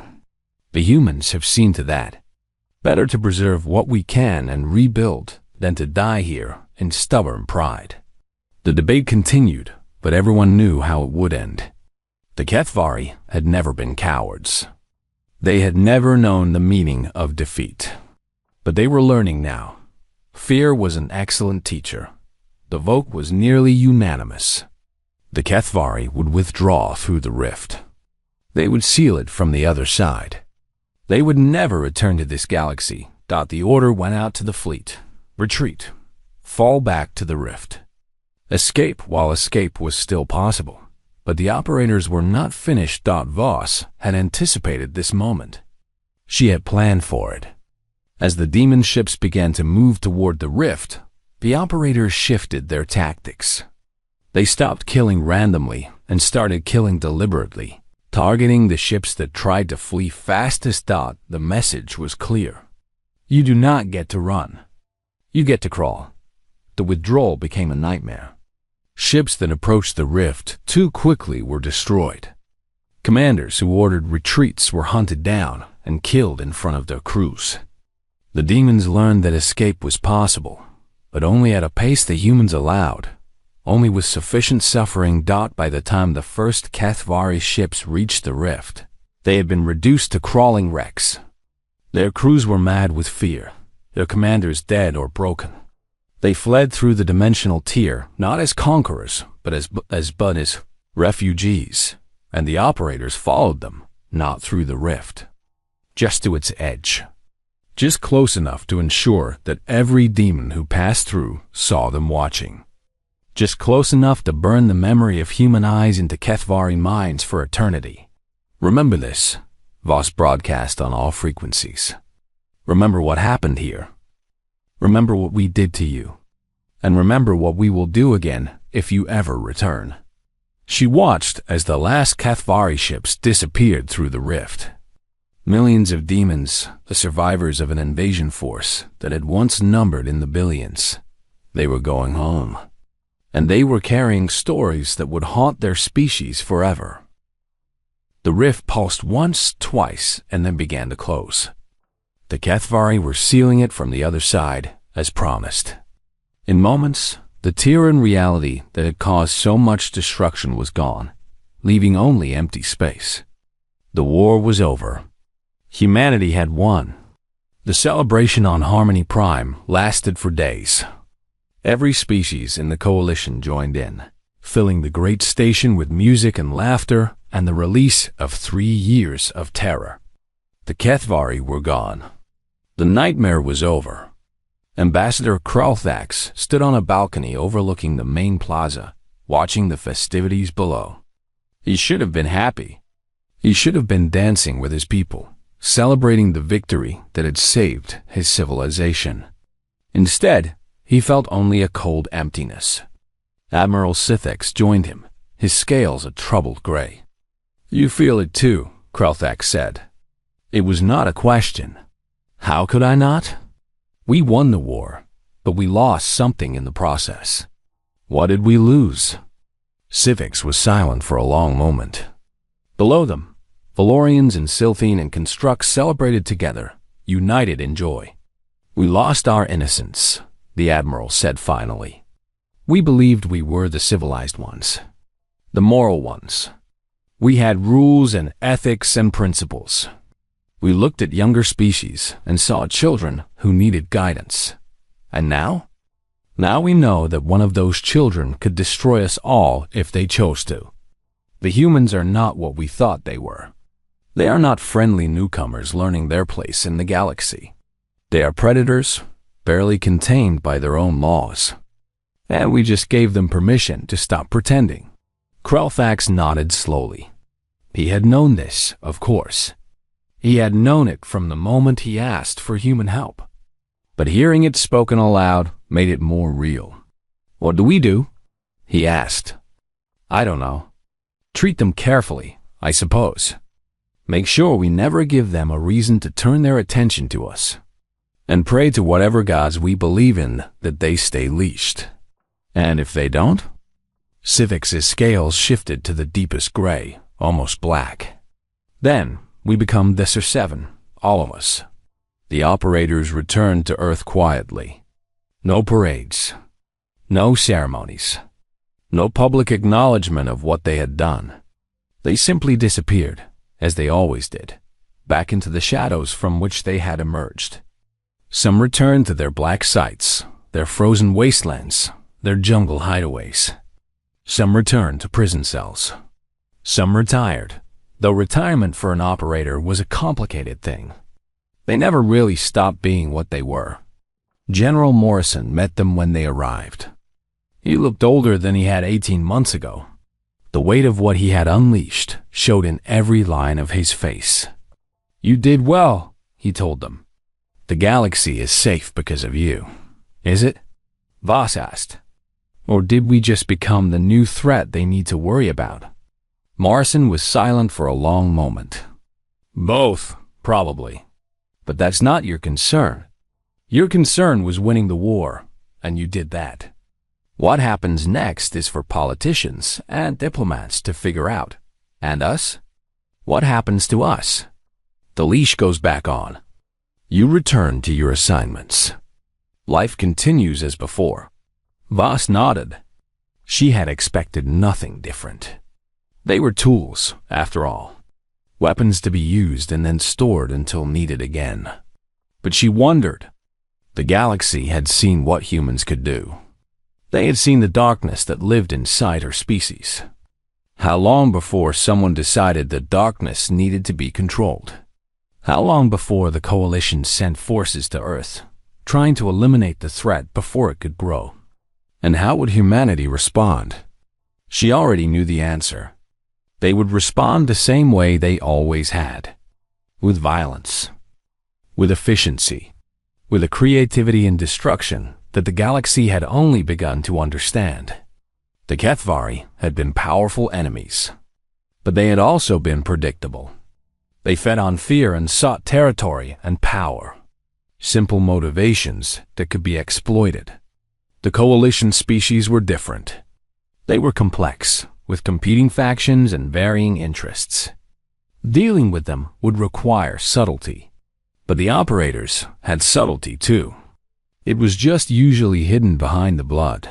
The humans have seen to that. Better to preserve what we can and rebuild than to die here in stubborn pride. The debate continued, but everyone knew how it would end. The HFY had never been cowards. They had never known the meaning of defeat. But they were learning now. Fear was an excellent teacher. The vote was nearly unanimous. The HFY would withdraw through the rift. They would seal it from the other side. They would never return to this galaxy. The order went out to the fleet. Retreat. Fall back to the rift. Escape while escape was still possible. But the operators were not finished. Voss had anticipated this moment. She had planned for it. As the demon ships began to move toward the rift, the operators shifted their tactics. They stopped killing randomly and started killing deliberately, targeting the ships that tried to flee fastest. The message was clear. You do not get to run. You get to crawl. The withdrawal became a nightmare. Ships that approached the rift too quickly were destroyed. Commanders who ordered retreats were hunted down and killed in front of their crews. The demons learned that escape was possible, but only at a pace the humans allowed, only with sufficient suffering. By the time the first HFY ships reached the rift, they had been reduced to crawling wrecks. Their crews were mad with fear, their commanders dead or broken. They fled through the dimensional tier, not as conquerors, but as refugees, and the operators followed them, not through the rift, just to its edge, just close enough to ensure that every demon who passed through saw them watching, just close enough to burn the memory of human eyes into HFY minds for eternity. Remember this, Voss broadcast on all frequencies. Remember what happened here. Remember what we did to you. And remember what we will do again if you ever return. She watched as the last HFY ships disappeared through the rift. Millions of demons, the survivors of an invasion force that had once numbered in the billions. They were going home. And they were carrying stories that would haunt their species forever. The rift pulsed once, twice, and then began to close. The HFY were sealing it from the other side, as promised. In moments, the Tyran reality that had caused so much destruction was gone, leaving only empty space. The war was over. Humanity had won. The celebration on Harmony Prime lasted for days. Every species in the coalition joined in, filling the great station with music and laughter and the release of 3 years of terror. The HFY were gone. The nightmare was over. Ambassador Kralthax stood on a balcony overlooking the main plaza, watching the festivities below. He should have been happy. He should have been dancing with his people, celebrating the victory that had saved his civilization. Instead, he felt only a cold emptiness. Admiral Sithix joined him, his scales a troubled gray. You feel it too, Kralthax said. It was not a question. How could I not? We won the war, but we lost something in the process. What did we lose? Sithix was silent for a long moment. Below them, Valorians and Silthine and Construct celebrated together, united in joy. We lost our innocence, the Admiral said finally. We believed we were the civilized ones, the moral ones. We had rules and ethics and principles. We looked at younger species and saw children who needed guidance. And now? Now we know that one of those children could destroy us all if they chose to. The humans are not what we thought they were. They are not friendly newcomers learning their place in the galaxy. They are predators, barely contained by their own laws. And we just gave them permission to stop pretending. Kralthax nodded slowly. He had known this, of course. He had known it from the moment he asked for human help. But hearing it spoken aloud made it more real. What do we do? He asked. I don't know. Treat them carefully, I suppose. Make sure we never give them a reason to turn their attention to us. And pray to whatever gods we believe in that they stay leashed. And if they don't? Sithix's scales shifted to the deepest gray, almost black. Then we become this or seven, all of us. The operators returned to Earth quietly. No parades, no ceremonies, no public acknowledgement of what they had done. They simply disappeared, as they always did, back into the shadows from which they had emerged. Some returned to their black sites, their frozen wastelands, their jungle hideaways. Some returned to prison cells. Some retired, though retirement for an operator was a complicated thing. They never really stopped being what they were. General Morrison met them when they arrived. He looked older than he had 18 months ago. The weight of what he had unleashed showed in every line of his face. "You did well," he told them. "The galaxy is safe because of you. Is it?" Voss asked. "Or did we just become the new threat they need to worry about?" Morrison was silent for a long moment. "Both, probably. But that's not your concern. Your concern was winning the war, and you did that. What happens next is for politicians and diplomats to figure out. And us? What happens to us? The leash goes back on. You return to your assignments. Life continues as before." Voss nodded. She had expected nothing different. They were tools, after all. Weapons to be used and then stored until needed again. But she wondered. The galaxy had seen what humans could do. They had seen the darkness that lived inside her species. How long before someone decided that darkness needed to be controlled? How long before the Coalition sent forces to Earth, trying to eliminate the threat before it could grow? And how would humanity respond? She already knew the answer. They would respond the same way they always had. With violence. With efficiency. With a creativity and destruction that the galaxy had only begun to understand. The HFY had been powerful enemies, but they had also been predictable. They fed on fear and sought territory and power. Simple motivations that could be exploited. The Coalition species were different. They were complex, with competing factions and varying interests. Dealing with them would require subtlety. But the operators had subtlety too. It was just usually hidden behind the blood.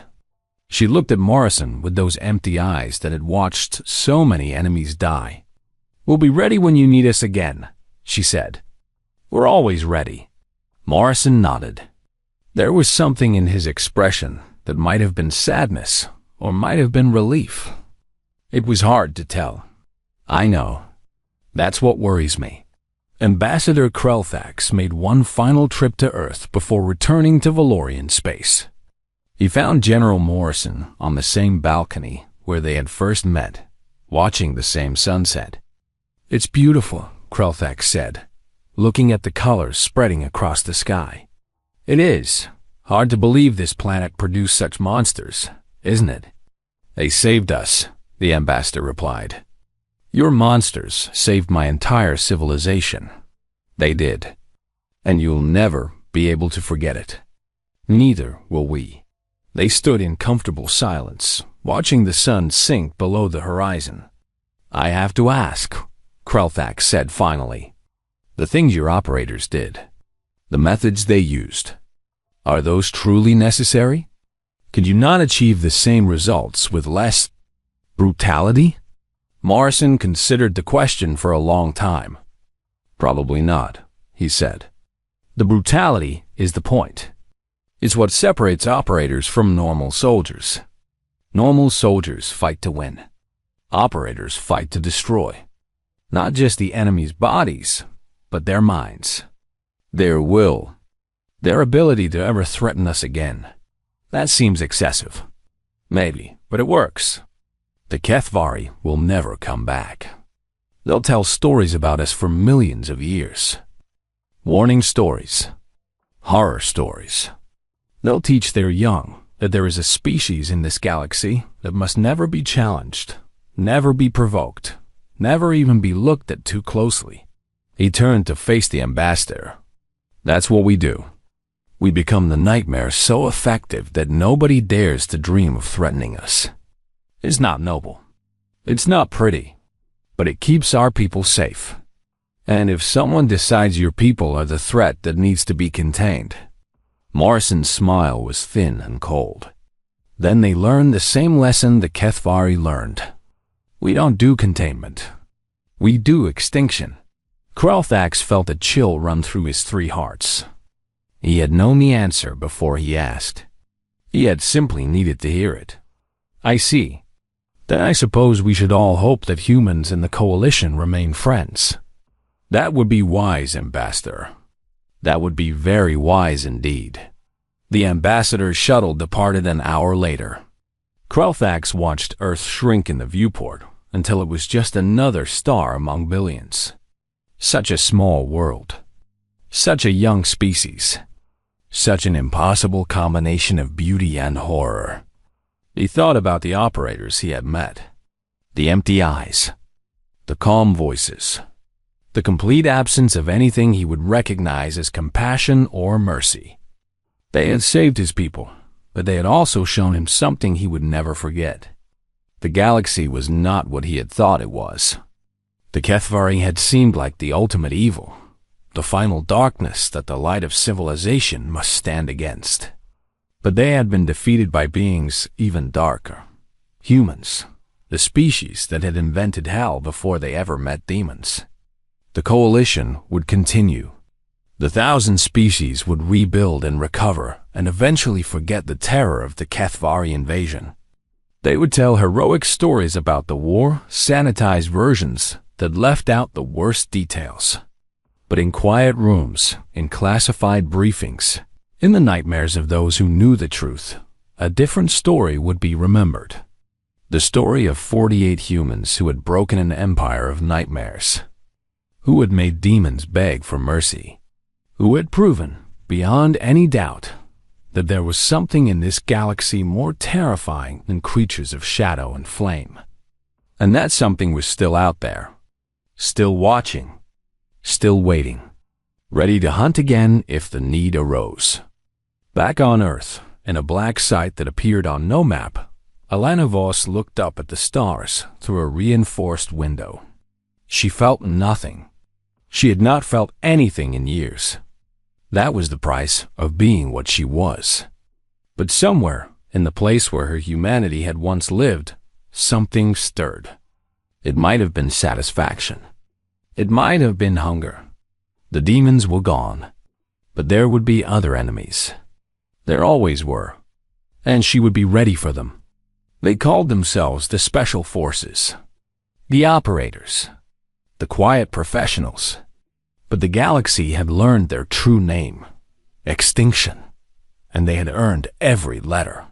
She looked at Morrison with those empty eyes that had watched so many enemies die. "We'll be ready when you need us again," she said. "We're always ready." Morrison nodded. There was something in his expression that might have been sadness or might have been relief. It was hard to tell. "I know. That's what worries me." Ambassador Krelthax made one final trip to Earth before returning to Valorian space. He found General Morrison on the same balcony where they had first met, watching the same sunset. "It's beautiful," Krelthax said, looking at the colors spreading across the sky. "It is. Hard to believe this planet produced such monsters, isn't it?" "They saved us," the ambassador replied. "Your monsters saved my entire civilization." "They did. And you'll never be able to forget it. Neither will we." They stood in comfortable silence, watching the sun sink below the horizon. "I have to ask," Krelthax said finally. "The things your operators did, the methods they used, are those truly necessary? Could you not achieve the same results with less brutality?" Morrison considered the question for a long time. "Probably not," he said. "The brutality is the point. It's what separates operators from normal soldiers. Normal soldiers fight to win. Operators fight to destroy. Not just the enemy's bodies, but their minds, their will, their ability to ever threaten us again. That seems excessive. Maybe, but it works. The HFY will never come back. They'll tell stories about us for millions of years. Warning stories. Horror stories. They'll teach their young that there is a species in this galaxy that must never be challenged, never be provoked, never even be looked at too closely." He turned to face the ambassador. "That's what we do. We become the nightmare so effective that nobody dares to dream of threatening us. It's not noble. It's not pretty. but it keeps our people safe. And if someone decides your people are the threat that needs to be contained. Morrison's smile was thin and cold. Then they learned the same lesson the HFY learned. We don't do containment. We do extinction. Krelthax felt a chill run through his 3 hearts. He had known the answer before he asked. He had simply needed to hear it. I see. Then I suppose we should all hope that humans and the Coalition remain friends. That would be wise, Ambassador. That would be very wise indeed. The ambassador's shuttle departed an hour later. Krelthax watched Earth shrink in the viewport until it was just another star among billions. Such a small world. Such a young species. Such an impossible combination of beauty and horror. He thought about the operators he had met. The empty eyes. The calm voices. The complete absence of anything he would recognize as compassion or mercy. They had saved his people, but they had also shown him something he would never forget. The galaxy was not what he had thought it was. The HFY had seemed like the ultimate evil, the final darkness that the light of civilization must stand against. But they had been defeated by beings even darker. Humans, the species that had invented hell before they ever met demons. The Coalition would continue. The 1,000 species would rebuild and recover and eventually forget the terror of the HFY invasion. They would tell heroic stories about the war, sanitized versions that left out the worst details. But in quiet rooms, in classified briefings, in the nightmares of those who knew the truth, a different story would be remembered. The story of 48 humans who had broken an empire of nightmares. Who had made demons beg for mercy. Who had proven, beyond any doubt, that there was something in this galaxy more terrifying than creatures of shadow and flame. And that something was still out there. Still watching. Still waiting. Ready to hunt again if the need arose. Back on Earth, in a black site that appeared on no map, Alana Voss looked up at the stars through a reinforced window. She felt nothing. She had not felt anything in years. That was the price of being what she was. But somewhere, in the place where her humanity had once lived, something stirred. It might have been satisfaction. It might have been hunger. The demons were gone. But there would be other enemies. There always were. And she would be ready for them. They called themselves the Special Forces. The Operators. The quiet professionals. But the galaxy had learned their true name, extinction, and they had earned every letter.